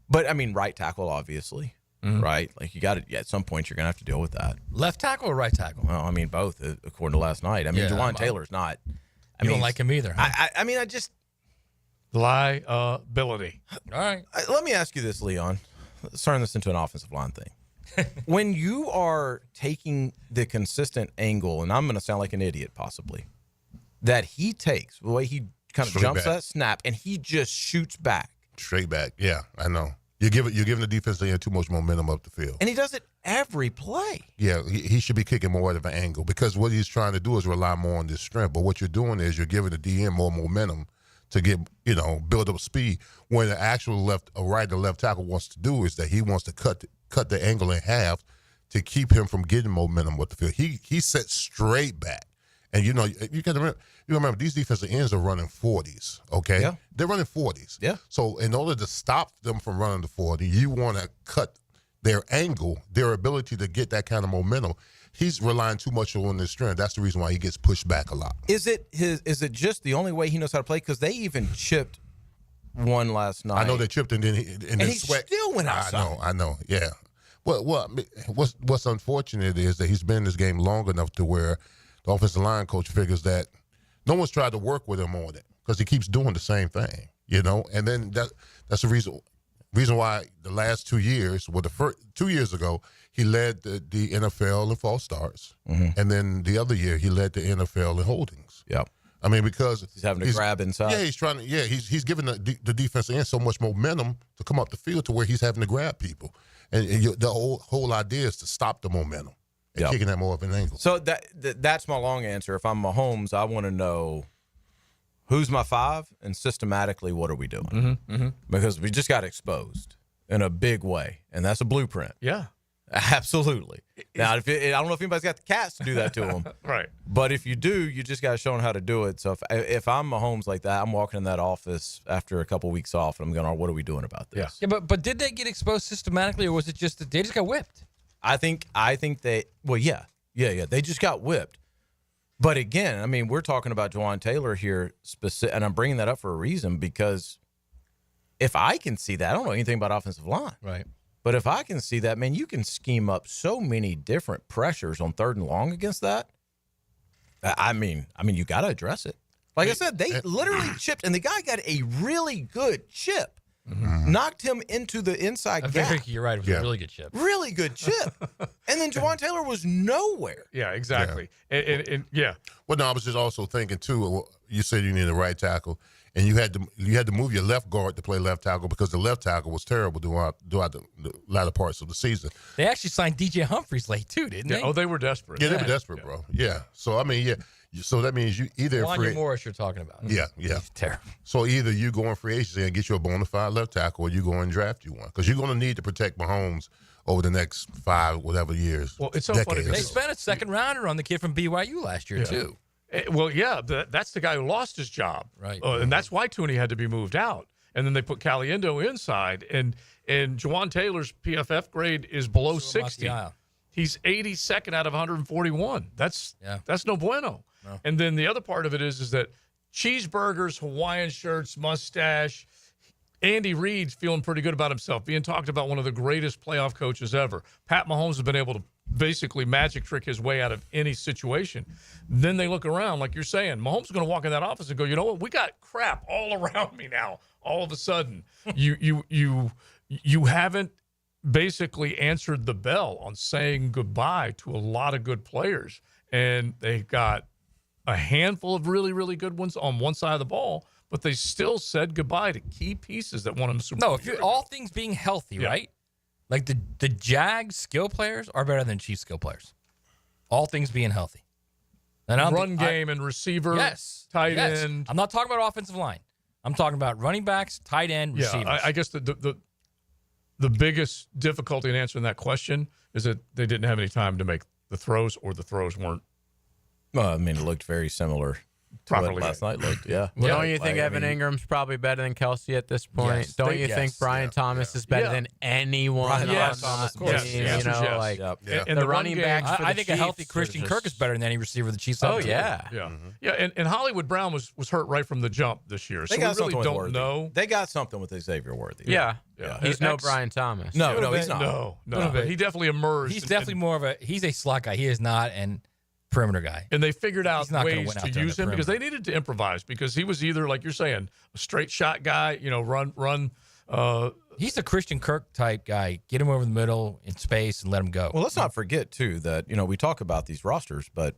But, I mean, right tackle, obviously, right? Like, you got to, at some point, you're going to have to deal with that. Left tackle or right tackle? Well, I mean, both, according to last night. I mean, Jawan Taylor's not. You don't like him either. Huh? I mean, I just. Liability. All right. Let me ask you this, Leon. Let's turn this into an offensive line thing. When you are taking the consistent angle, and I'm going to sound like an idiot possibly, that he takes, the way he kind of jumps that snap, and he just shoots back. Straight back. Yeah, I know. You're giving the defense too much momentum up the field. And he does it every play. Yeah, he should be kicking more out of an angle, because what he's trying to do is rely more on this strength. But what you're doing is you're giving the DM more momentum to get, build up speed. When the actual right or left tackle wants to do is that he wants to cut the angle in half to keep him from getting momentum with the field. He sets straight back. And, you got to remember, these defensive ends are running 40s, okay? Yeah. They're running 40s. Yeah. So in order to stop them from running the 40, you want to cut their angle, their ability to get that kind of momentum. He's relying too much on his strength. That's the reason why he gets pushed back a lot. Is it just the only way he knows how to play? Because they even chipped one last night. I know they chipped and then he still went outside. I know. Yeah. Well, what's unfortunate is that he's been in this game long enough to where the offensive line coach figures that no one's tried to work with him on it, because he keeps doing the same thing, And then that's the reason why the last 2 years, the first 2 years ago, he led the NFL in false starts, and then the other year he led the NFL in holdings. Yep. I mean, because he's having to grab inside. Yeah, he's trying to. Yeah, he's giving the defensive end so much momentum to come up the field to where he's having to grab people, and the whole idea is to stop the momentum and kicking that more of an angle. So that's my long answer. If I'm Mahomes, I want to know who's my 5, and systematically, what are we doing? Because we just got exposed in a big way, and that's a blueprint. Yeah. Absolutely. Now, I don't know if anybody's got the cats to do that to them. Right. But if you do, you just got to show them how to do it. So if I'm Mahomes like that, I'm walking in that office after a couple weeks off, and I'm going, what are we doing about this? Yeah, but did they get exposed systematically, or was it just that they just got whipped? I think they – well, yeah. They just got whipped. But again, I mean, we're talking about Jawaan Taylor here, and I'm bringing that up for a reason because if I can see that – I don't know anything about offensive line. Right. But if I can see that, man, you can scheme up so many different pressures on 3rd and long against that. I mean, you got to address it. Like I said, they literally chipped, and the guy got a really good chip. Knocked him into the inside gap. I think you're right. It was a really good chip. Really good chip. And then Jawaan Taylor was nowhere. Yeah, exactly. And Well, no, I was just also thinking, too, you said you needed a right tackle, and you had to move your left guard to play left tackle because the left tackle was terrible throughout the latter parts of the season. They actually signed DJ Humphries late, too, didn't they? Oh, they were desperate. Yeah, they were desperate, bro. Yeah. So, I mean, so that means you either Wanya Morris you're talking about. Yeah. He's terrible. So either you go in free agency and get you a bona fide left tackle, or you go and draft you one because you're going to need to protect Mahomes over the next 5 whatever years. Well, it's so decades. funny. They spent a second rounder on the kid from BYU last year, too. Well, yeah, that's the guy who lost his job. Right. And that's why Tooney had to be moved out. And then they put Caliendo inside. And Jawaan Taylor's PFF grade is below 60. He's 82nd out of 141. That's no bueno. No. And then the other part of it is that cheeseburgers, Hawaiian shirts, mustache. Andy Reid's feeling pretty good about himself, being talked about one of the greatest playoff coaches ever. Pat Mahomes has been able to basically magic trick his way out of any situation. Then they look around, like you're saying, Mahomes is going to walk in that office and go, you know what? We got crap all around me now. All of a sudden, you haven't basically answered the bell on saying goodbye to a lot of good players, and they got a handful of really, really good ones on one side of the ball, but they still said goodbye to key pieces that won them Super Bowl. No, if you're all things being healthy, right? Like the Jags skill players are better than Chiefs skill players. All things being healthy. And run game and receiver, tight end. I'm not talking about offensive line. I'm talking about running backs, tight end, receivers. I guess the biggest difficulty in answering that question is that they didn't have any time to make the throws, or the throws weren't. Well, I mean, it looked very similar to what last night looked. Yeah. Well, don't you think Evan Ingram's probably better than Kelsey at this point? Yes, don't you think Brian Thomas is better than anyone on the team? You know, like and the running backs. I think a healthy Christian Kirk is better than any receiver the Chiefs have. Oh yeah, And Hollywood Brown was hurt right from the jump this year, so we really don't know. They got something with Xavier Worthy. Yeah. He's no Brian Thomas. No, he's not. No. But he definitely emerged. He's definitely more of he's a slot guy. He is not an perimeter guy. And they figured out ways to use him because they they needed to improvise, because he was either, like you're saying, a straight shot guy, run. He's a Christian Kirk type guy. Get him over the middle in space and let him go. Well, let's not forget, too, that, we talk about these rosters, but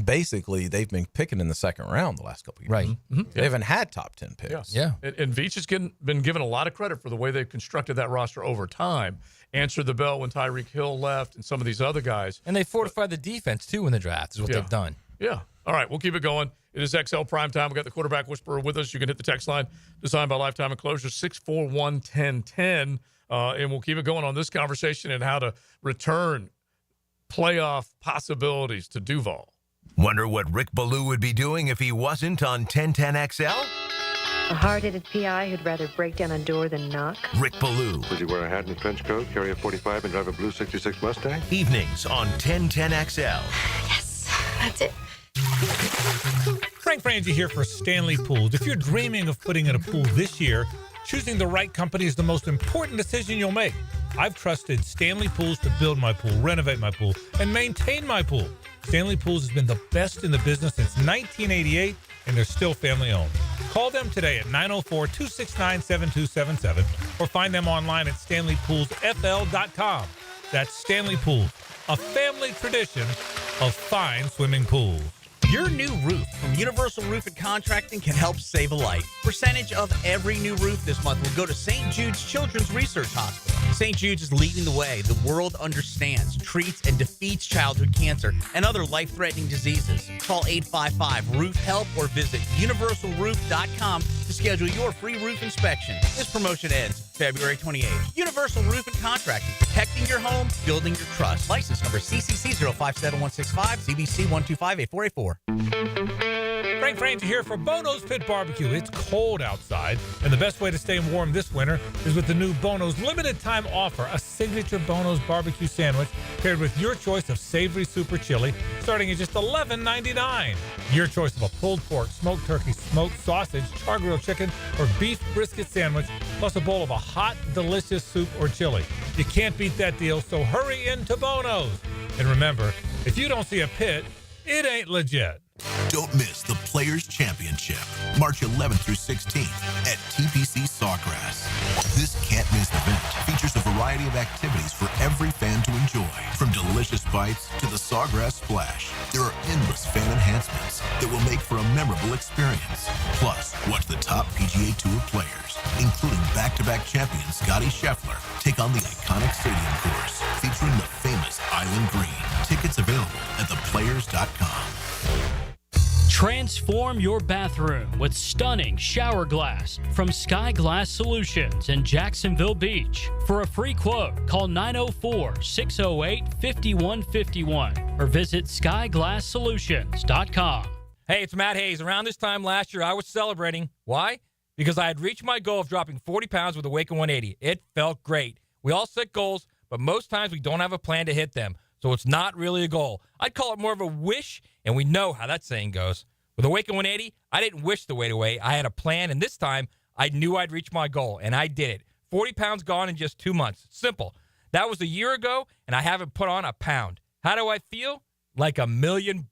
basically they've been picking in the second round the last couple of years. Right. Mm-hmm. They haven't had top 10 picks. Yes. Yeah. And Veach has been given a lot of credit for the way they've constructed that roster over time. Answered the bell when Tyreek Hill left and some of these other guys. And they fortified the defense, too, in the draft is what they've done. Yeah. All right, we'll keep it going. It is XL Primetime. We've got the quarterback whisperer with us. You can hit the text line designed by Lifetime Enclosures, 641-1010. And we'll keep it going on this conversation and how to return playoff possibilities to Duval. Wonder what Rick Ballou would be doing if he wasn't on 1010XL? A hard-headed PI who'd rather break down a door than knock. Rick Ballou. Would he wear a hat and a trench coat, carry a .45, and drive a blue 66 Mustang? Evenings on 1010XL. Yes, that's it. Frank Frangie here for Stanley Pools. If you're dreaming of putting in a pool this year, choosing the right company is the most important decision you'll make. I've trusted Stanley Pools to build my pool, renovate my pool, and maintain my pool. Stanley Pools has been the best in the business since 1988, and they're still family-owned. Call them today at 904-269-7277 or find them online at StanleyPoolsFL.com. That's Stanley Pools, a family tradition of fine swimming pools. Your new roof from Universal Roof and Contracting can help save a life. Percentage of every new roof this month will go to St. Jude's Children's Research Hospital. St. Jude's is leading the way. The world understands, treats, and defeats childhood cancer and other life-threatening diseases. Call 855-ROOF-HELP or visit universalroof.com to schedule your free roof inspection. This promotion ends February 28th. Universal Roof and Contracting, protecting your home, building your trust. License number CCC 057165, CBC 1258484. Frank Frangie here for Bono's Pit Barbecue. It's cold outside, and the best way to stay warm this winter is with the new Bono's limited time offer, a signature Bono's barbecue sandwich paired with your choice of savory super chili, starting at just $11.99. Your choice of a pulled pork, smoked turkey, smoked sausage, char-grilled chicken, or beef brisket sandwich, plus a bowl of a hot, delicious soup or chili. You can't beat that deal, so hurry into Bono's. And remember, if you don't see a pit, it ain't legit. Don't miss the Players' Championship, March 11th through 16th at TPC Sawgrass. This can't-miss event features a variety of activities for every fan to enjoy, from delicious bites to the Sawgrass Splash. There are endless fan enhancements that will make for a memorable experience. Plus, watch the top PGA Tour players, including back-to-back champion Scotty Scheffler, take on the iconic stadium course featuring the famous Island Green. Tickets available at theplayers.com. Transform your bathroom with stunning shower glass from Sky Glass Solutions in Jacksonville Beach. For a free quote, call 904-608-5151 or visit skyglasssolutions.com. Hey, it's Matt Hayes. Around this time last year, I was celebrating. Why? Because I had reached my goal of dropping 40 pounds with Awaken 180. It felt great. We all set goals, but most times we don't have a plan to hit them. So it's not really a goal. I'd call it more of a wish, and we know how that saying goes. With Awaken 180, I didn't wish the weight away. I had a plan, and this time, I knew I'd reach my goal, and I did it. 40 pounds gone in just 2 months. Simple. That was a year ago, and I haven't put on a pound. How do I feel? Like $1 million.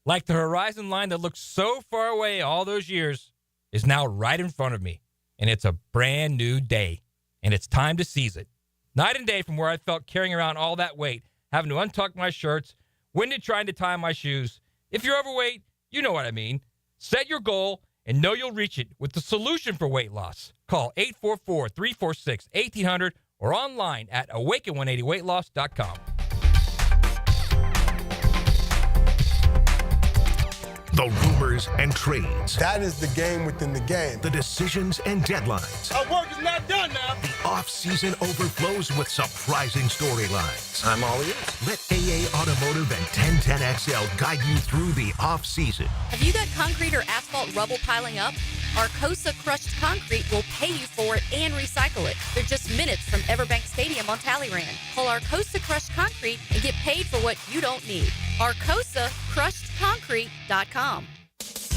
Like the horizon line that looked so far away all those years is now right in front of me, and it's a brand new day, and it's time to seize it. Night and day from where I felt carrying around all that weight, having to untuck my shirts, winded trying to tie my shoes. If you're overweight, you know what I mean. Set your goal and know you'll reach it with the solution for weight loss. Call 844-346-1800 or online at awaken180weightloss.com. The rumors and trades. That is the game within the game. The decisions and deadlines. Our work is not done now. The off-season overflows with surprising storylines. I'm all ears. Let AA Automotive and 1010XL guide you through the off-season. Have you got concrete or asphalt rubble piling up? Arcosa Crushed Concrete will pay you for it and recycle it. They're just minutes from Everbank Stadium on Talleyrand. Call Arcosa Crushed Concrete and get paid for what you don't need. ArcosaCrushedConcrete.com.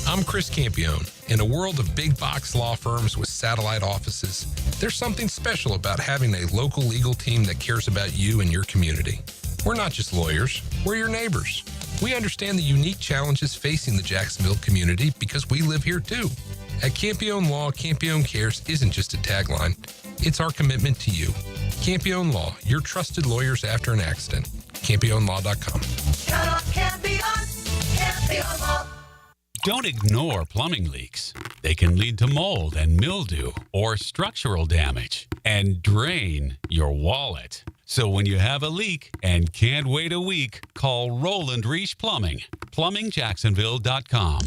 I'm Chris Campione. In a world of big box law firms with satellite offices, there's something special about having a local legal team that cares about you and your community. We're not just lawyers, we're your neighbors. We understand the unique challenges facing the Jacksonville community because we live here too. At Campione Law, Campione Cares isn't just a tagline, it's our commitment to you. Campione Law, your trusted lawyers after an accident. CampioneLaw.com. Count on Campione, Campione Law. Don't ignore plumbing leaks. They can lead to mold and mildew or structural damage and drain your wallet. So when you have a leak and can't wait a week, call Roland Reich Plumbing. PlumbingJacksonville.com.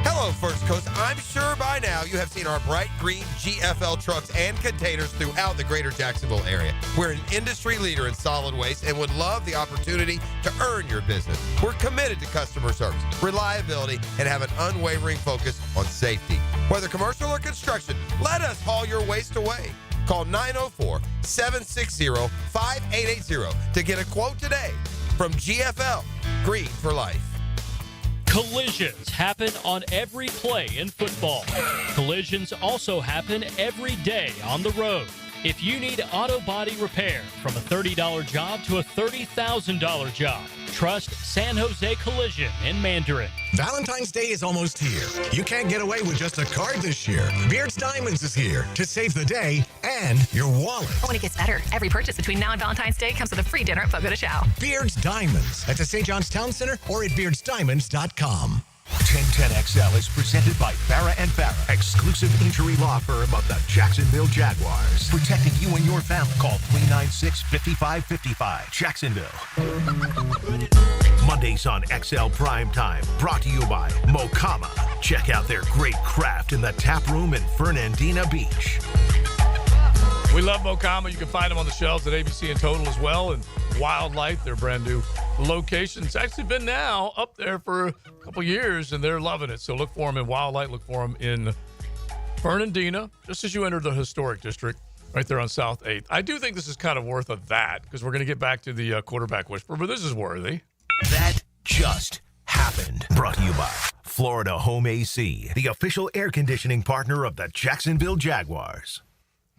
Hello, First Coast. I'm sure by now you have seen our bright green GFL trucks and containers throughout the greater Jacksonville area. We're an industry leader in solid waste and would love the opportunity to earn your business. We're committed to customer service, reliability, and have an unwavering focus on safety. Whether commercial or construction, let us haul your waste away. Call 904-760-5880 to get a quote today from GFL, Green for Life. Collisions happen on every play in football. Collisions also happen every day on the road. If you need auto body repair, from a $30 job to a $30,000 job, trust San Jose Collision in Mandarin. Valentine's Day is almost here. You can't get away with just a card this year. Beard's Diamonds is here to save the day and your wallet. Oh, and it gets better. Every purchase between now and Valentine's Day comes with a free dinner at Fogo de Chao. Beard's Diamonds at the St. John's Town Center or at beardsdiamonds.com. 1010XL is presented by Farah & Farah, exclusive injury law firm of the Jacksonville Jaguars. Protecting you and your family. Call 396-5555. Jacksonville. Mondays on XL Primetime, brought to you by Mokama. Check out their great craft in the tap room in Fernandina Beach. We love Mokama. You can find them on the shelves at ABC and Total as well. And Wildlife, their brand new location. It's actually been now up there for a couple years, and they're loving it. So look for them in Wildlife. Look for them in Fernandina, just as you enter the historic district, right there on South 8th. I do think this is kind of worth of that, because we're going to get back to the quarterback whisperer, but this is worthy. That just happened. Brought to you by Florida Home AC, the official air conditioning partner of the Jacksonville Jaguars.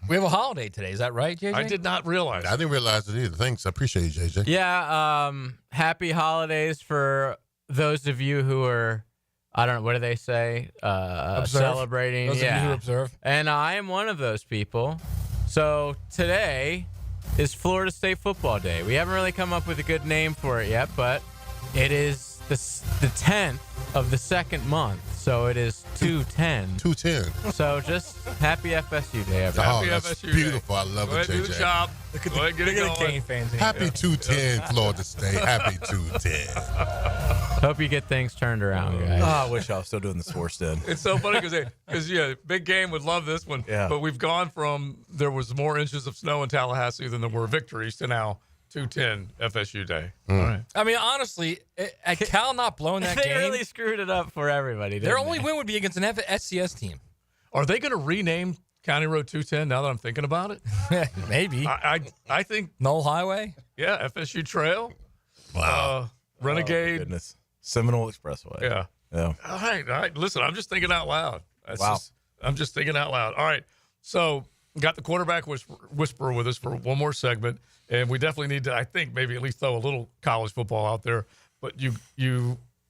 We have a holiday today. Is that right, JJ? I did not realize. I didn't realize it either. Thanks. I appreciate you, JJ. Yeah. Happy holidays for those of you who are, I don't know, what do they say? Celebrating. Those of you who observe. And I am one of those people. So today is Florida State Football Day. We haven't really come up with a good name for it yet, but it is the 10th of the second month. So it is 2/10. 2/10. So just happy FSU Day, everybody. Oh, that's beautiful. I love it, JJ. Do the job. Look at the Cane fans. Happy 2/10, Florida State. Happy 2/10. Hope you get things turned around, guys. Oh, I wish I was still doing the sports den. It's so funny because Big Game would love this one. Yeah. But we've gone from there was more inches of snow in Tallahassee than there were victories to now 2/10 FSU Day. All right. I mean, honestly, at Cal not blowing that they game, really screwed it up for everybody. their didn't only they? win would be against an FCS team. Are they going to rename County Road 210 now that I'm thinking about it? Maybe. I think Knoll Highway? Yeah, FSU Trail. Wow. Renegade. Oh, goodness. Seminole Expressway. Yeah. Yeah. All right. Listen, I'm just thinking out loud. Wow. I'm just thinking out loud. All right. So got the quarterback whisperer with us for one more segment, and we definitely need to, I think, maybe at least throw a little college football out there. But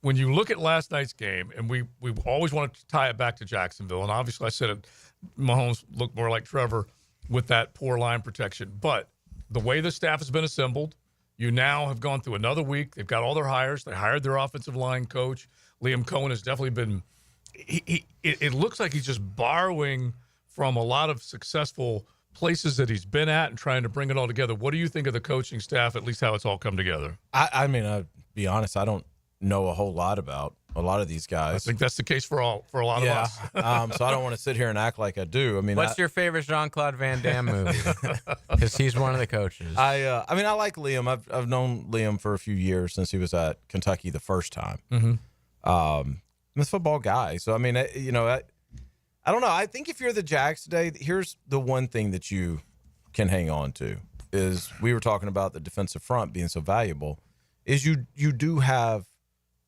when you look at last night's game, and we always want to tie it back to Jacksonville, and obviously I said it, Mahomes looked more like Trevor with that poor line protection. But the way the staff has been assembled, you now have gone through another week. They've got all their hires. They hired their offensive line coach. Liam Cohen has definitely been it looks like he's just borrowing from a lot of successful places that he's been at and trying to bring it all together. What do you think of the coaching staff, at least how it's all come together? I mean, I'll be honest, I don't know a whole lot about a lot of these guys. I think that's the case for a lot of us. So I don't want to sit here and act like I do. I mean, what's your favorite Jean-Claude Van Damme movie? Because he's one of the coaches. I mean, I like Liam. I've known Liam for a few years since he was at Kentucky the first time. Mm-hmm. I'm a football guy, so I mean, I don't know. I think if you're the Jags today, here's the one thing that you can hang on to is we were talking about the defensive front being so valuable. Is you do have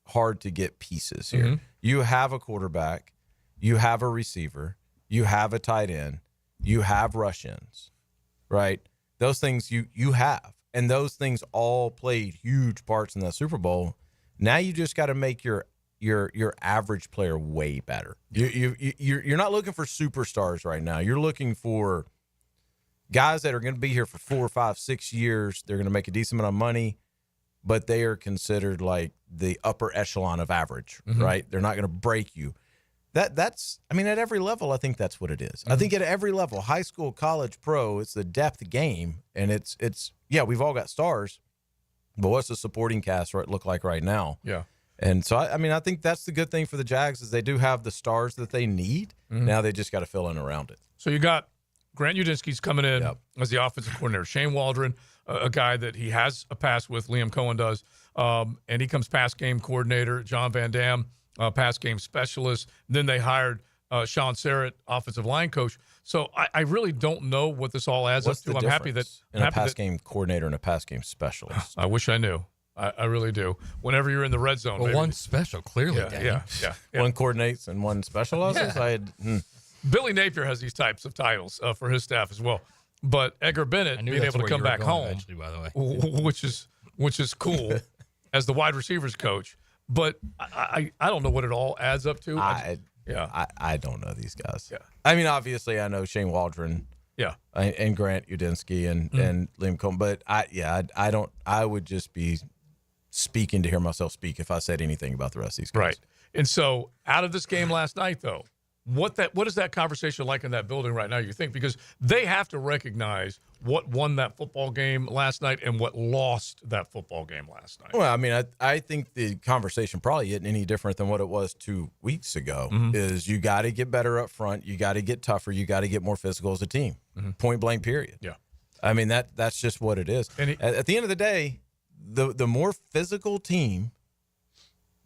hard to get pieces here. Mm-hmm. You have a quarterback, you have a receiver, you have a tight end, you have rush ins, right? Those things you have, and those things all played huge parts in that Super Bowl. Now you just got to make your average player way better. You're not looking for superstars right now. You're looking for guys that are going to be here for 4, 5, 6 years. They're going to make a decent amount of money, but they are considered like the upper echelon of average, right? They're not going to break you. That's I mean, at every level, I think that's what it is. I think at every level, high school, college, pro, it's the depth game, and it's yeah, we've all got stars, but what's the supporting cast look like right now? Yeah. And so, I mean, I think that's the good thing for the Jags is they do have the stars that they need. Now they just got to fill in around it. So you got Grant Udinski's coming in as the offensive coordinator. Shane Waldron, a guy that he has a pass with, Liam Cohen does, and he comes pass game coordinator. John Van Dam, pass game specialist. Then they hired Sean Serrett, offensive line coach. So I really don't know what this all adds up to. I'm happy that a pass game coordinator and a pass game specialist. I wish I knew. I really do. Whenever you're in the red zone, well, one special, clearly. Yeah. One coordinates and one specializes. Billy Napier has these types of titles for his staff as well. But Edgar Bennett being able to come back home, eventually, by the way. which is cool as the wide receivers coach. But I don't know what it all adds up to. I don't know these guys. Yeah. I mean, obviously, I know Shane Waldron. Yeah. And Grant Udinski and Liam Coleman. But I don't. I would just be speaking to hear myself speak if I said anything about the rest of these guys. Right. And so out of this game last night, though, what is that conversation like in that building right now, you think? Because they have to recognize what won that football game last night and what lost that football game last night. Well, I mean, I think the conversation probably isn't any different than what it was 2 weeks ago, is you got to get better up front. You got to get tougher. You got to get more physical as a team. Point blank, period. Yeah. I mean, that's just what it is. And at the end of the day, the more physical team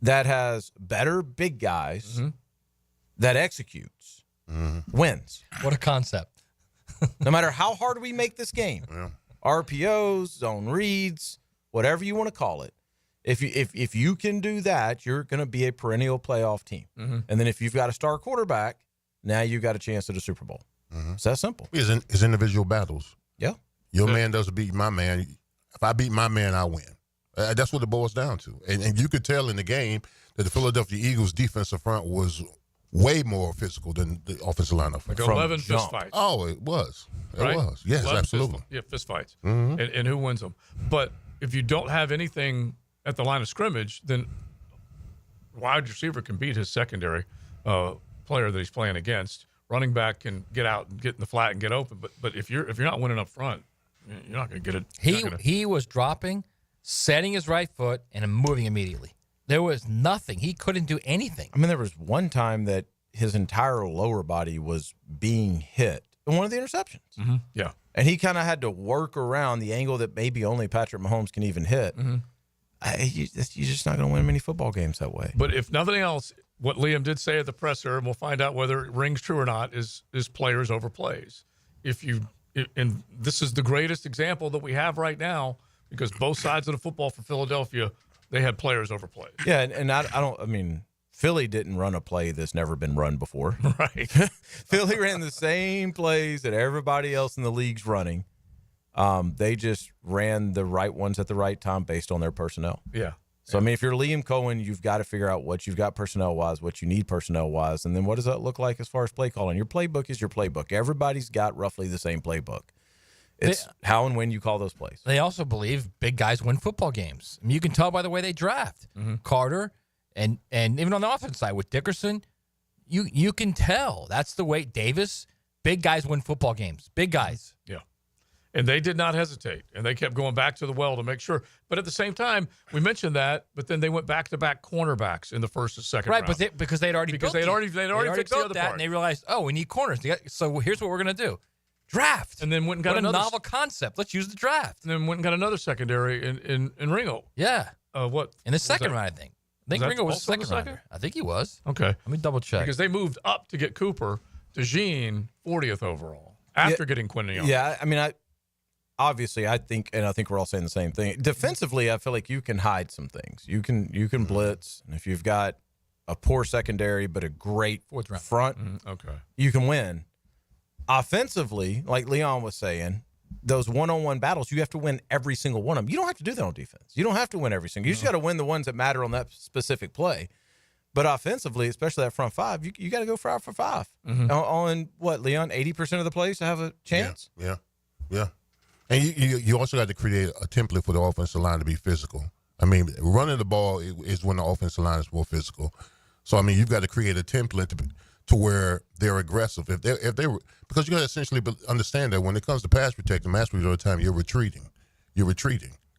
that has better big guys that executes wins. What a concept. No matter how hard we make this game, RPOs, zone reads, whatever you want to call it, if you can do that, you're going to be a perennial playoff team. And then if you've got a star quarterback, now you've got a chance at a Super Bowl. It's that simple. It's individual battles. Yeah. Your man doesn't beat my man. If I beat my man, I win. That's what it boils down to. And you could tell in the game that the Philadelphia Eagles defensive front was way more physical than the offensive line. Like 11 fist fights. Oh, it was. Right? It was. Yes, absolutely. Fist fights. And who wins them? But if you don't have anything at the line of scrimmage, then wide receiver can beat his secondary player that he's playing against. Running back can get out and get in the flat and get open. But if you're not winning up front, you're not going to get it. He was dropping, setting his right foot, and moving immediately. There was nothing. He couldn't do anything. I mean, there was one time that his entire lower body was being hit in one of the interceptions. Yeah. And he kind of had to work around the angle that maybe only Patrick Mahomes can even hit. You're just not going to win many football games that way. But if nothing else, what Liam did say at the presser, and we'll find out whether it rings true or not, is players over plays. And this is the greatest example that we have right now, because both sides of the football for Philadelphia, they had players over plays. Yeah, and I mean, Philly didn't run a play that's never been run before. Right. Philly ran the same plays that everybody else in the league's running. They just ran the right ones at the right time based on their personnel. Yeah. So, I mean, if you're Liam Cohen, you've got to figure out what you've got personnel-wise, what you need personnel-wise, and then what does that look like as far as play calling? Your playbook is your playbook. Everybody's got roughly the same playbook. It's how and when you call those plays. They also believe big guys win football games. I mean, you can tell by the way they draft. Carter and even on the offense side with Dickerson, you can tell. That's the way Davis, big guys win football games. Big guys. Yeah. And they did not hesitate, and they kept going back to the well to make sure. But at the same time, we mentioned that, but then they went back-to-back cornerbacks in the first and second round. Right, but because they'd already fixed the other part. And they realized, we need corners. So here's what we're going to do. Draft. And then went and got another novel concept. Let's use the draft. And then went and got another secondary in Ringo. Yeah. What? In the second round, I think. Ringo was the second rounder. I think he was. Okay. Let me double check. Because they moved up to get Cooper, DeJean, 40th overall, after getting Quinn Young. Yeah, I mean, obviously, I think we're all saying the same thing. Defensively, I feel like you can hide some things. You can blitz, and if you've got a poor secondary but a great front, you can win. Offensively, like Leon was saying, those one-on-one battles, you have to win every single one of them. You don't have to do that on defense. You don't have to win every single. You just got to win the ones that matter on that specific play. But offensively, especially that front five, you got to go 5 for 5. On what, Leon, 80% of the plays to have a chance? Yeah. And you also got to create a template for the offensive line to be physical. I mean, running the ball is when the offensive line is more physical. So, I mean, you've got to create a template to where they're aggressive. If they because you got to essentially understand that when it comes to pass protection, majority of the time you're retreating.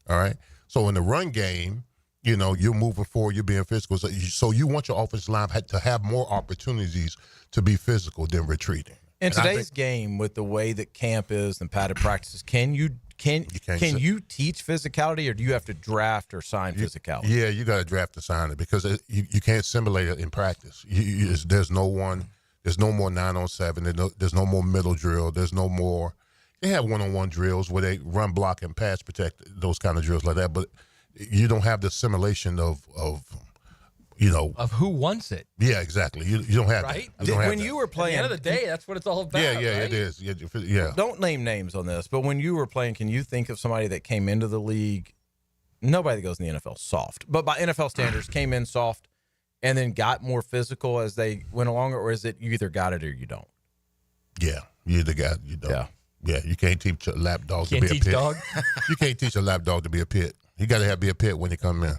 All right. So in the run game, you're moving forward, you're being physical. So you want your offensive line to have more opportunities to be physical than retreating. In today's game, with the way that camp is and padded practices, can you teach physicality, or do you have to draft or sign physicality? Yeah, you got to draft or sign it, because you can't simulate it in practice. There's no more 9-on-7. There's no more middle drill. There's no more. They have one-on-one drills where they run, block, and pass protect, those kind of drills like that. But you don't have the simulation of of who wants it. Yeah, exactly. You don't have right. That. You don't have when that. you were playing, at the end of the day, that's what it's all about. Yeah, right? it is. Yeah. Don't name names on this, but when you were playing, can you think of somebody that came into the league? Nobody that goes in the NFL soft, but by NFL standards, came in soft and then got more physical as they went along, or is it you either got it or you don't? Yeah, you either got it, you don't. Yeah, you can't teach a lap dog to be a pit. Dog? You can't teach a lap dog to be a pit. You got to be a pit when you come in.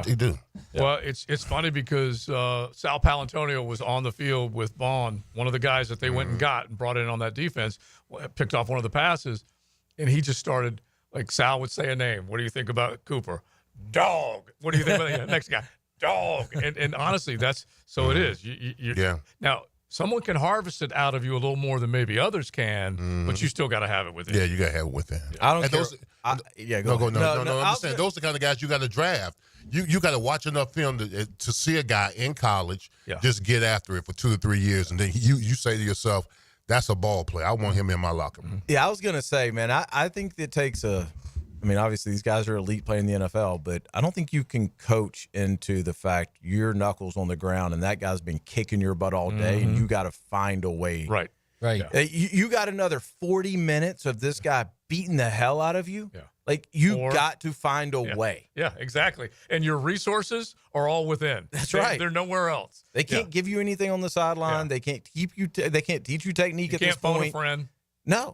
You do. Yeah. Well, it's funny because Sal Palantonio was on the field with Vaughn, one of the guys that they went and got and brought in on that defense, picked off one of the passes, and he just started, like Sal would say a name. What do you think about Cooper? Dog. What do you think about the next guy? Dog. And honestly, that's so it is. Yeah. Now, someone can harvest it out of you a little more than maybe others can, but you still got to have it within. Yeah, you got to have it within. I don't care. No. I'm saying those are the kind of guys you got to draft. You got to watch enough film to see a guy in college just get after it for 2 to 3 years, and then you say to yourself, that's a ball player. I want him in my locker room. Yeah, I was going to say, man, I think it takes obviously these guys are elite playing the NFL, but I don't think you can coach into the fact your knuckles on the ground and that guy's been kicking your butt all day and you got to find a way. Right. Yeah. You got another 40 minutes of this guy beating the hell out of you. Yeah. Like, got to find a way. Yeah, exactly. And your resources are all within. That's right. They're nowhere else. They can't give you anything on the sideline. They can't keep you. They can't teach you technique at this point. You can't phone a friend. No,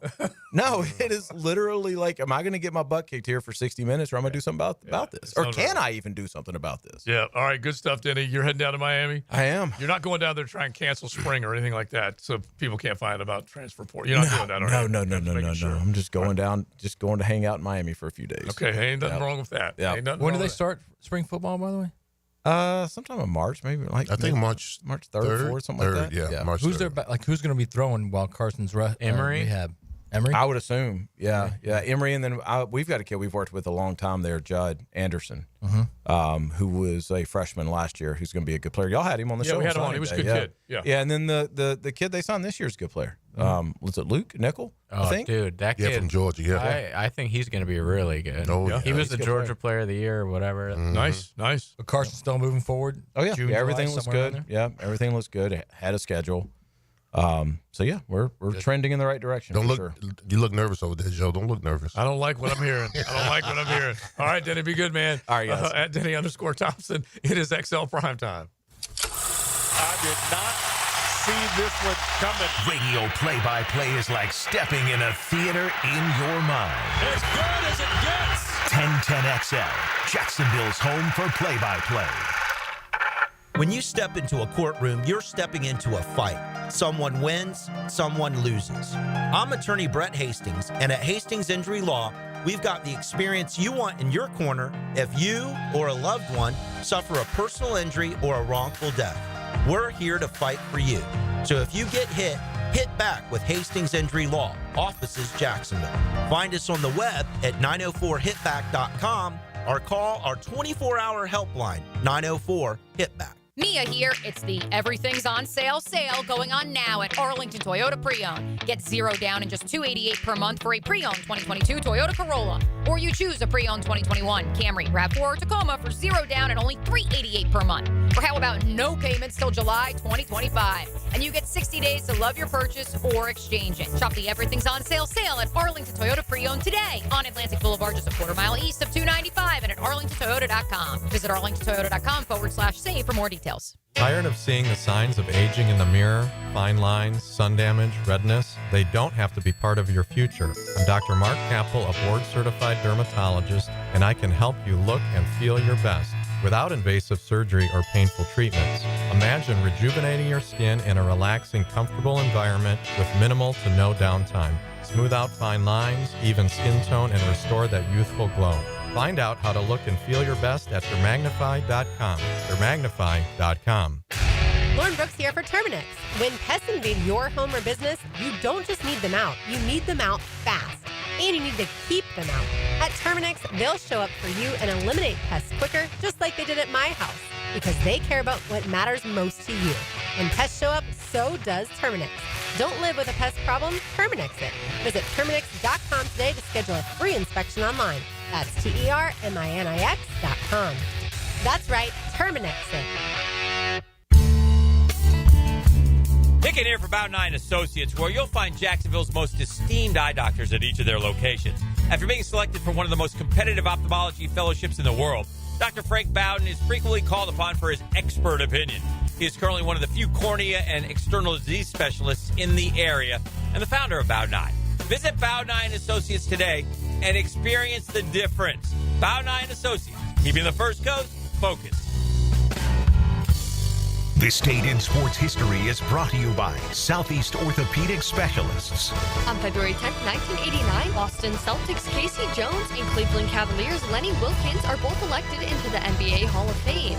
it is literally like, am I going to get my butt kicked here for 60 minutes, or am I going to do something about this? Or can I even do something about this? Yeah. All right. Good stuff, Denny. You're heading down to Miami? I am. You're not going down there to try and cancel spring or anything like that so people can't find about transfer portal. You're not doing that, are you? No. I'm just going down, just going to hang out in Miami for a few days. Okay. Ain't nothing wrong with that. Yeah. When do they start spring football, by the way? Sometime in March, maybe. Like I think March 3rd, 4th, something like that. Yeah, March. Who's 3rd. who's going to be throwing while Carson's Emory? rehab? Emory? I would assume, yeah. Emory, and then we've got a kid we've worked with a long time there, Judd Anderson, who was a freshman last year, who's going to be a good player. Y'all had him on the show. Yeah, we had him on. He was a good kid. Yeah, and then the kid they signed this year is a good player. Was it Luke Nickel? I think. Dude, that kid from Georgia. Yeah, I think he's going to be really good. Oh, yeah. He was the Georgia Player of the Year or whatever. Nice. But Carson's still moving forward. Oh yeah, June, everything July, looks somewhere good. around Yeah, everything looks good. It had a schedule. So yeah, we're trending in the right direction. Don't look. Sure. You look nervous over there, Joe. Don't look nervous. I don't like what I'm hearing. All right, Denny, be good, man. All right, guys. At Denny_Thompson, it is XL Primetime. I did not see this one coming. Radio play-by-play is like stepping in a theater in your mind. As good as it gets. 1010XL, Jacksonville's home for play-by-play. When you step into a courtroom, you're stepping into a fight. Someone wins, someone loses. I'm attorney Brett Hastings, and at Hastings Injury Law, we've got the experience you want in your corner if you or a loved one suffer a personal injury or a wrongful death. We're here to fight for you. So if you get hit, hit back with Hastings Injury Law, offices Jacksonville. Find us on the web at 904hitback.com or call our 24-hour helpline, 904-HITBACK. Mia here. It's the Everything's on sale going on now at Arlington Toyota Pre-Owned. Get $0 down and just $288 per month for a pre-owned 2022 Toyota Corolla. Or you choose a pre-owned 2021 Camry, RAV4, or Tacoma for $0 down and only $388 per month. Or how about no payments till July 2025? And you get 60 days to love your purchase or exchange it. Shop the Everything's on sale at Arlington Toyota Pre-Owned today on Atlantic Boulevard, just a quarter mile east of 295, and at arlingtontoyota.com. Visit arlingtontoyota.com/save for more details. Tired of seeing the signs of aging in the mirror, fine lines, sun damage, redness? They don't have to be part of your future. I'm Dr. Mark Capel, a board-certified dermatologist, and I can help you look and feel your best without invasive surgery or painful treatments. Imagine rejuvenating your skin in a relaxing, comfortable environment with minimal to no downtime. Smooth out fine lines, even skin tone, and restore that youthful glow. Find out how to look and feel your best at Dermagnify.com. Dermagnify.com. Lauren Brooks here for Terminix. When pests invade your home or business, you don't just need them out. You need them out fast. And you need to keep them out. At Terminix, they'll show up for you and eliminate pests quicker, just like they did at my house. Because they care about what matters most to you. When pests show up, so does Terminix. Don't live with a pest problem, Terminix it. Visit Terminix.com today to schedule a free inspection online. That's TERMINIX.com. That's right, Terminix it. Nick in here for Bow 9 Associates, where you'll find Jacksonville's most esteemed eye doctors at each of their locations. After being selected for one of the most competitive ophthalmology fellowships in the world, Dr. Frank Bowden is frequently called upon for his expert opinion. He is currently one of the few cornea and external disease specialists in the area and the founder of Bow 9. Visit Bow 9 Associates today and experience the difference. Bow 9 Associates, keeping the First Coast focused. This date in sports history is brought to you by Southeast Orthopedic Specialists. On February 10th, 1989, Boston Celtics Casey Jones and Cleveland Cavaliers Lenny Wilkens are both elected into the NBA Hall of Fame.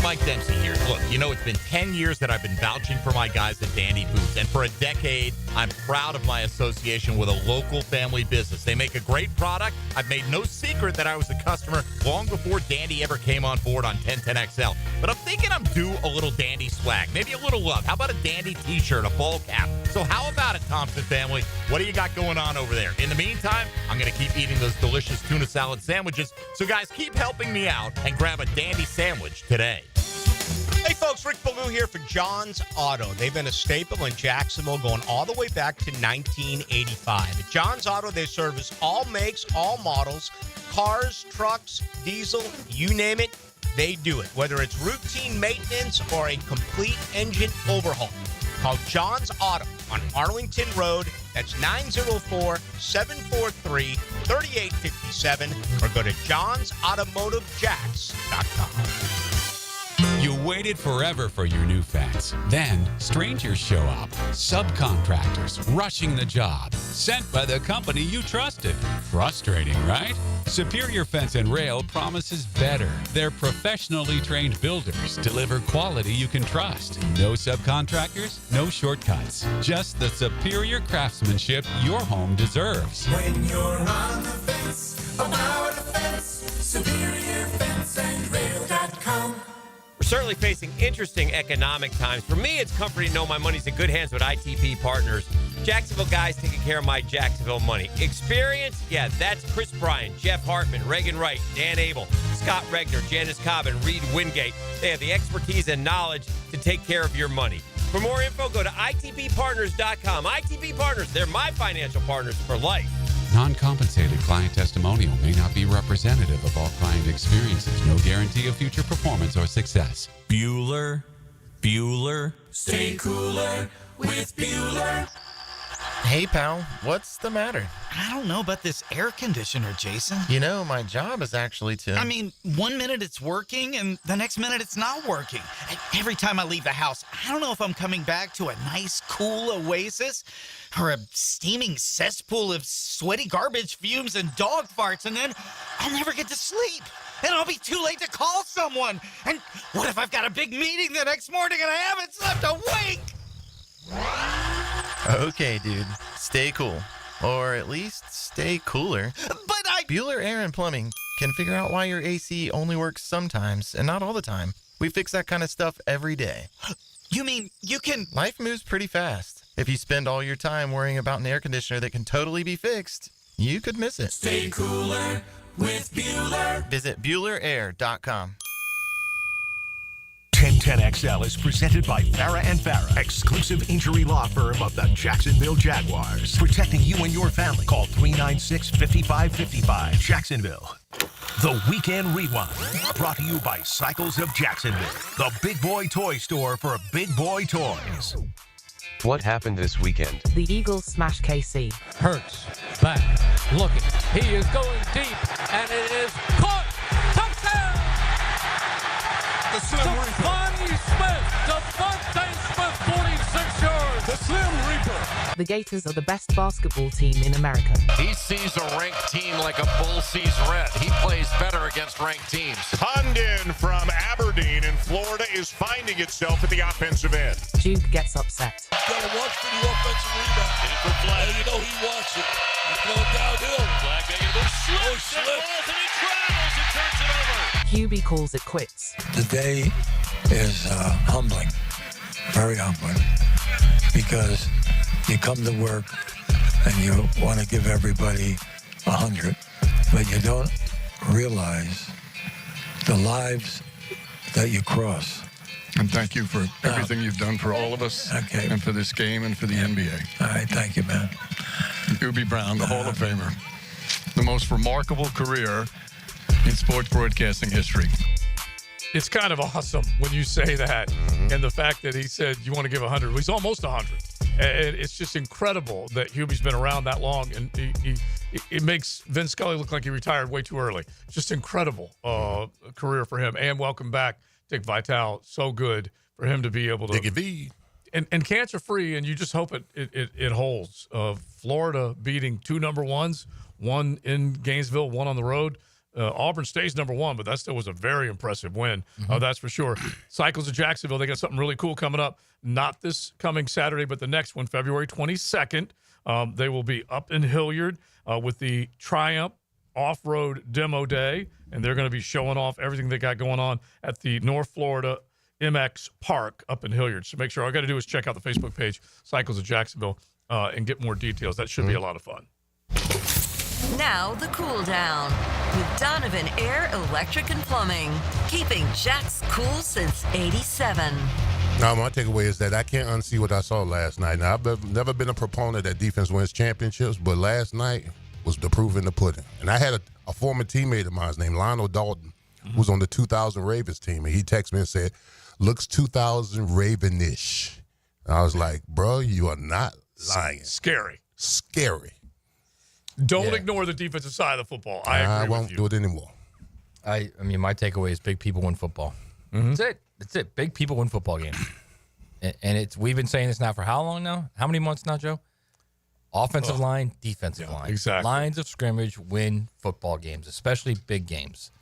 Mike Dempsey here. Look, you know, it's been 10 years that I've been vouching for my guys at Dandy Boots, and for a decade, I'm proud of my association with a local family business. They make a great product. I've made no secret that I was a customer long before Dandy ever came on board on 1010XL. But I'm thinking I'm due a little Dandy swag, maybe a little love. How about a Dandy t-shirt, a ball cap? So how about it, Thompson family? What do you got going on over there? In the meantime, I'm going to keep eating those delicious tuna salad sandwiches. So guys, keep helping me out and grab a Dandy sandwich today. Hey folks, Rick Ballou here for John's Auto. They've been a staple in Jacksonville going all the way back to 1985. At John's Auto, they service all makes, all models, cars, trucks, diesel, you name it, they do it. Whether it's routine maintenance or a complete engine overhaul. Call John's Auto on Arlington Road. That's 904-743-3857 or go to johnsautomotivejacks.com. You waited forever for your new fence. Then, strangers show up. Subcontractors rushing the job. Sent by the company you trusted. Frustrating, right? Superior Fence and Rail promises better. Their professionally trained builders deliver quality you can trust. No subcontractors, no shortcuts. Just the superior craftsmanship your home deserves. When you're on the fence, about the fence, SuperiorFenceandRail.com. We're certainly facing interesting economic times. For me, it's comforting to know my money's in good hands with ITP Partners. Jacksonville guys taking care of my Jacksonville money. Experience? Yeah, that's Chris Bryan, Jeff Hartman, Reagan Wright, Dan Abel, Scott Regner, Janice Cobb, and Reed Wingate. They have the expertise and knowledge to take care of your money. For more info, go to ITPPartners.com. ITP Partners, they're my financial partners for life. Non-compensated client testimonial may not be representative of all client experiences. No guarantee of future performance or success. Bueller. Stay cooler with Bueller. Hey, pal, what's the matter? I don't know about this air conditioner, Jason. You know, my job is actually to... I mean, 1 minute it's working, and the next minute it's not working. Every time I leave the house, I don't know if I'm coming back to a nice, cool oasis or a steaming cesspool of sweaty garbage fumes and dog farts, and then I'll never get to sleep. And I'll be too late to call someone. And what if I've got a big meeting the next morning and I haven't slept a wink? Okay, dude. Stay cool. Or at least stay cooler. But Bueller Air and Plumbing can figure out why your AC only works sometimes and not all the time. We fix that kind of stuff every day. You mean you can... Life moves pretty fast. If you spend all your time worrying about an air conditioner that can totally be fixed, you could miss it. Stay cooler with Bueller. Visit BuellerAir.com. 1010XL is presented by Farah and Farah, exclusive injury law firm of the Jacksonville Jaguars. Protecting you and your family. Call 396-5555. Jacksonville. The Weekend Rewind, brought to you by Cycles of Jacksonville, the big boy toy store for big boy toys. What happened this weekend? The Eagles smash KC. Hurts back, looking. He is going deep, and it is caught. Touchdown! Devontae Smith, 46 yards. The Slim Reaper. The Gators are the best basketball team in America. He sees a ranked team like a bull sees red. He plays better against ranked teams. Condon from Aberdeen in Florida is finding itself at the offensive end. Duke gets upset. Gotta watch for the offensive rebound. And you know he wants it. He's going downhill. Flag negative. Slips and falls and he travels and turns it over. QB calls it quits. The day is humbling, very humbling, because you come to work and you want to give everybody 100, but you don't realize the lives that you cross And thank you for everything you've done for all of us and for this game and for the NBA. All right, thank you, man. Hubie Brown, the Hall of Famer. The most remarkable career in sports broadcasting history. It's kind of awesome when you say that. And the fact that he said, you want to give 100. Well, he's almost 100. And it's just incredible that Hubie's been around that long. And it makes Vince Scully look like he retired way too early. Just incredible career for him. And welcome back, Dick Vitale. So good for him to be able to. Dickie V. And cancer-free, and you just hope it holds. Florida beating 2 number ones, one in Gainesville, one on the road. Auburn stays number 1, but that still was a very impressive win. That's for sure. Cycles of Jacksonville, they got something really cool coming up. Not this coming Saturday, but the next one, February 22nd. They will be up in Hilliard with the Triumph Off-Road Demo Day, and they're going to be showing off everything they got going on at the North Florida MX Park up in Hilliard. So make sure all you got to do is check out the Facebook page, Cycles of Jacksonville, and get more details. That should be a lot of fun. Now the cool down with Donovan Air Electric and Plumbing, keeping Jack's cool since '87. Now, my takeaway is that I can't unsee what I saw last night. Now, I've never been a proponent that defense wins championships, but last night was the proof in the pudding. And I had a former teammate of mine named Lionel Dalton, who's on the 2000 Ravens team, and he texted me and said, looks 2000 Ravenish. And I was like, bro, you are not lying. Scary. Don't ignore the defensive side of the football. I agree won't with you. do it anymore. I mean, my takeaway is big people win football. That's it. Big people win football games. And we've been saying this now for how long now? How many months now, Joe? Offensive line, defensive line. Exactly. Lines of scrimmage win football games, especially big games.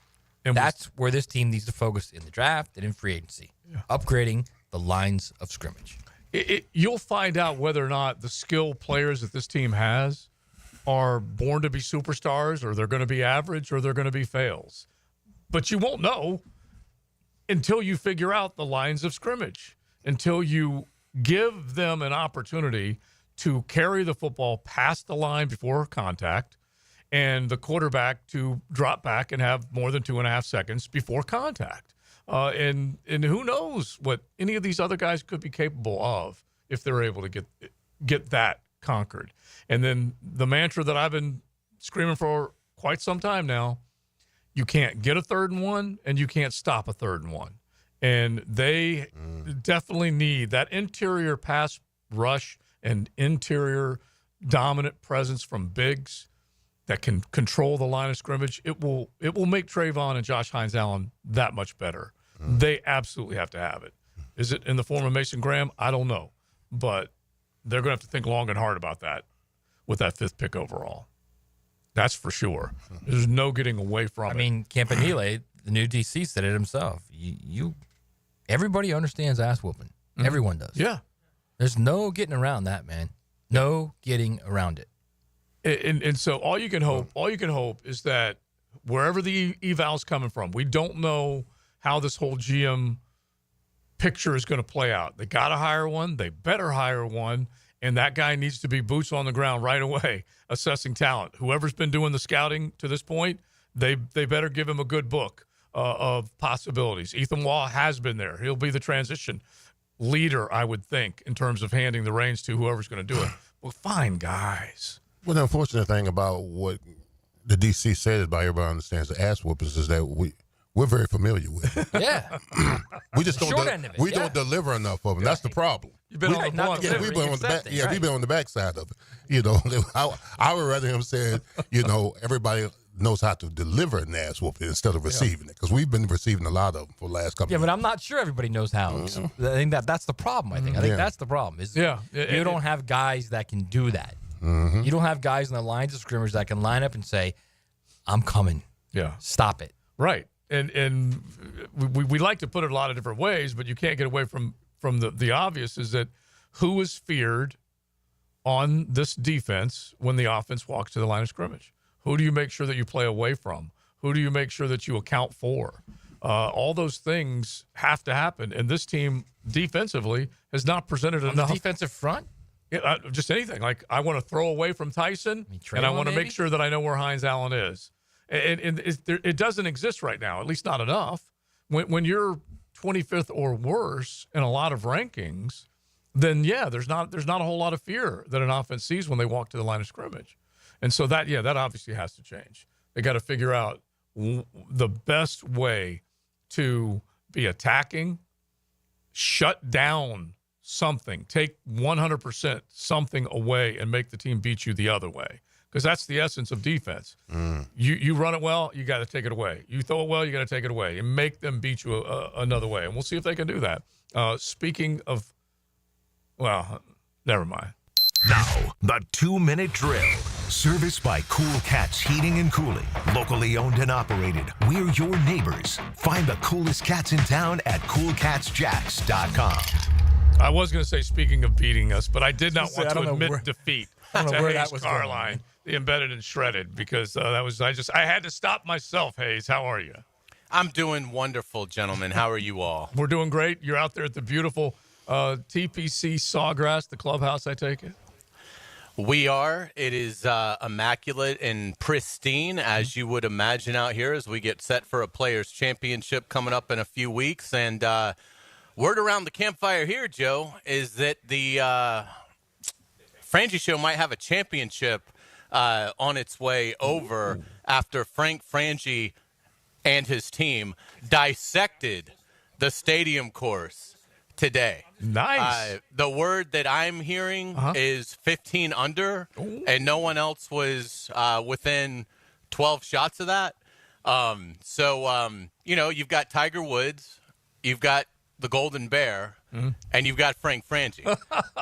And that's where this team needs to focus in the draft and in free agency. Upgrading the lines of scrimmage. You'll find out whether or not the skill players that this team has are born to be superstars, or they're going to be average, or they're going to be fails. But you won't know until you figure out the lines of scrimmage, until you give them an opportunity to carry the football past the line before contact, and the quarterback to drop back and have more than 2.5 seconds before contact. And who knows what any of these other guys could be capable of if they're able to get that conquered. And then the mantra that I've been screaming for quite some time now, you can't get a 3rd and 1, and you can't stop a 3rd and 1. And they definitely need that interior pass rush and interior dominant presence from bigs that can control the line of scrimmage. It will make Trayvon and Josh Hines-Allen that much better. They absolutely have to have it. Is it in the form of Mason Graham? I don't know. But they're going to have to think long and hard about that with that 5th pick overall. That's for sure. There's no getting away from it. I mean, Campanile, the new DC, said it himself. Everybody understands ass whooping. Everyone does. Yeah. There's no getting around that, man. No getting around it. And so all you can hope is that wherever the eval's coming from, we don't know how this whole GM picture is going to play out. They got to hire one. They better hire one. And that guy needs to be boots on the ground right away, assessing talent. Whoever's been doing the scouting to this point, they better give him a good book of possibilities. Ethan Waugh has been there. He'll be the transition leader, I would think, in terms of handing the reins to whoever's going to do it. Well, fine guys. Well, the unfortunate thing about what the DC said, about everybody understands the ass whoopers, is that we're very familiar with it. Yeah. We just don't. Short end of it, we don't deliver enough of them. That's the problem. You've been on the blunt. We've been on the back. Yeah, we've been on the backside of it. You know, I would rather him say, everybody knows how to deliver an ass whooping instead of receiving it, because we've been receiving a lot of them for the last couple. Yeah, but I'm not sure everybody knows how. I think that's the problem. I think that's the problem. You don't have guys that can do that. You don't have guys in the lines of scrimmage that can line up and say, "I'm coming." Yeah, stop it. Right. And we like to put it a lot of different ways, but you can't get away from the obvious, is that who is feared on this defense when the offense walks to the line of scrimmage? Who do you make sure that you play away from? Who do you make sure that you account for? All those things have to happen, and this team defensively has not presented on enough. The defensive front? Yeah, just anything. Like, I want to throw away from Tyson, and I want to make sure that I know where Hines-Allen is. And it doesn't exist right now, at least not enough. When you're 25th or worse in a lot of rankings, then yeah, there's not a whole lot of fear that an offense sees when they walk to the line of scrimmage. And so that obviously has to change. They got to figure out the best way to be attacking, shut down something, take 100% something away and make the team beat you the other way. Because that's the essence of defense. You run it well, you got to take it away. You throw it well, you got to take it away and make them beat you another way. And we'll see if they can do that. Speaking of, well, never mind. Now, the 2-minute drill. Serviced by Cool Cats Heating and Cooling. Locally owned and operated. We're your neighbors. Find the coolest cats in town at coolcatsjacks.com. I was going to say, speaking of beating us, but I did not want to admit defeat. I don't know to where Hayes that was Carline, going. the embedded and shredded, because I had to stop myself. Hayes, how are you? I'm doing wonderful, gentlemen. How are you all? We're doing great. You're out there at the beautiful TPC Sawgrass, the clubhouse, I take it? We are. It is immaculate and pristine, as you would imagine out here, as we get set for a Players' Championship coming up in a few weeks. And word around the campfire here, Joe, is that the Frangie Show might have a championship on its way over after Frank Frangie and his team dissected the stadium course today. Nice. The word that I'm hearing is 15 under, and no one else was within 12 shots of that. You've got Tiger Woods, you've got the Golden Bear, and you've got Frank Frangie.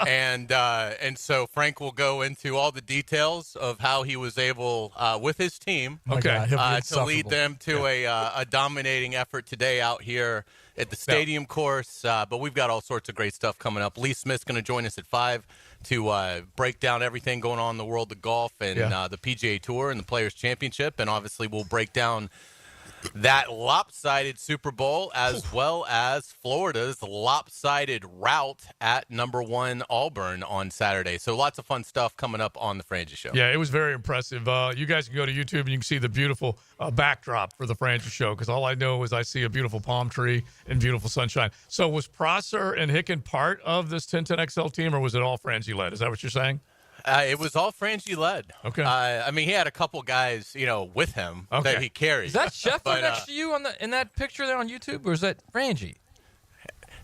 and so Frank will go into all the details of how he was able, with his team, to lead them to a dominating effort today out here at the stadium course. But we've got all sorts of great stuff coming up. Lee Smith's going to join us at 5 to break down everything going on in the world of golf and the PGA Tour and the Players' Championship. And obviously we'll break down that lopsided Super Bowl as well as Florida's lopsided rout at number 1 Auburn on Saturday. So lots of fun stuff coming up on the Frangie Show. Yeah, it was very impressive. You guys can go to YouTube and you can see the beautiful backdrop for the Frangie Show, because all I know is I see a beautiful palm tree and beautiful sunshine. So was Prosser and Hicken part of this 1010XL team, or was it all Frangie led? Is that what you're saying? It was all Frangie led. Okay. He had a couple guys, with him that he carried. Is that Scheffler next to you in that picture there on YouTube, or is that Frangie?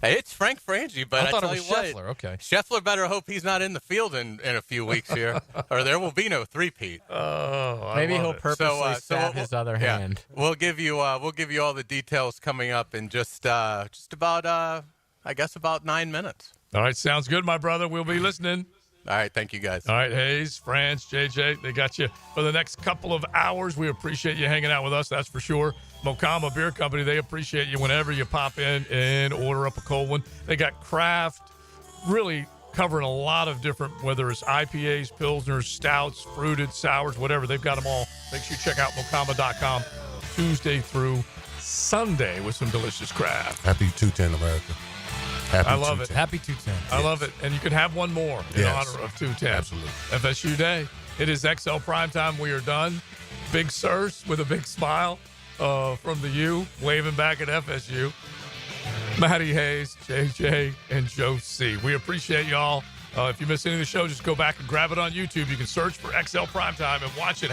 It's Frank Frangie, but I thought tell it was you Scheffler. What, Okay. Scheffler better hope he's not in the field in a few weeks here, or there will be no three-peat. Oh, maybe he'll purposely stab his other hand. We'll give you all the details coming up in just about 9 minutes. All right, sounds good, my brother. We'll be listening. All right, thank you, guys. All right, Hayes, France, JJ, they got you for the next couple of hours. We appreciate you hanging out with us, that's for sure. Mocama Beer Company, they appreciate you whenever you pop in and order up a cold one. They got craft, really covering a lot of different, whether it's IPAs, Pilsners, stouts, fruited, sours, whatever. They've got them all. Make sure you check out mocama.com Tuesday through Sunday with some delicious craft. Happy 210, America. I love it. Happy 210. I love it. And you can have one more in honor of 210. Absolutely. FSU Day. It is XL Primetime. We are done. Big Sirs with a big smile from the U, waving back at FSU. Matty Hayes, JJ, and Joe C. We appreciate y'all. If you miss any of the show, just go back and grab it on YouTube. You can search for XL Primetime and watch it.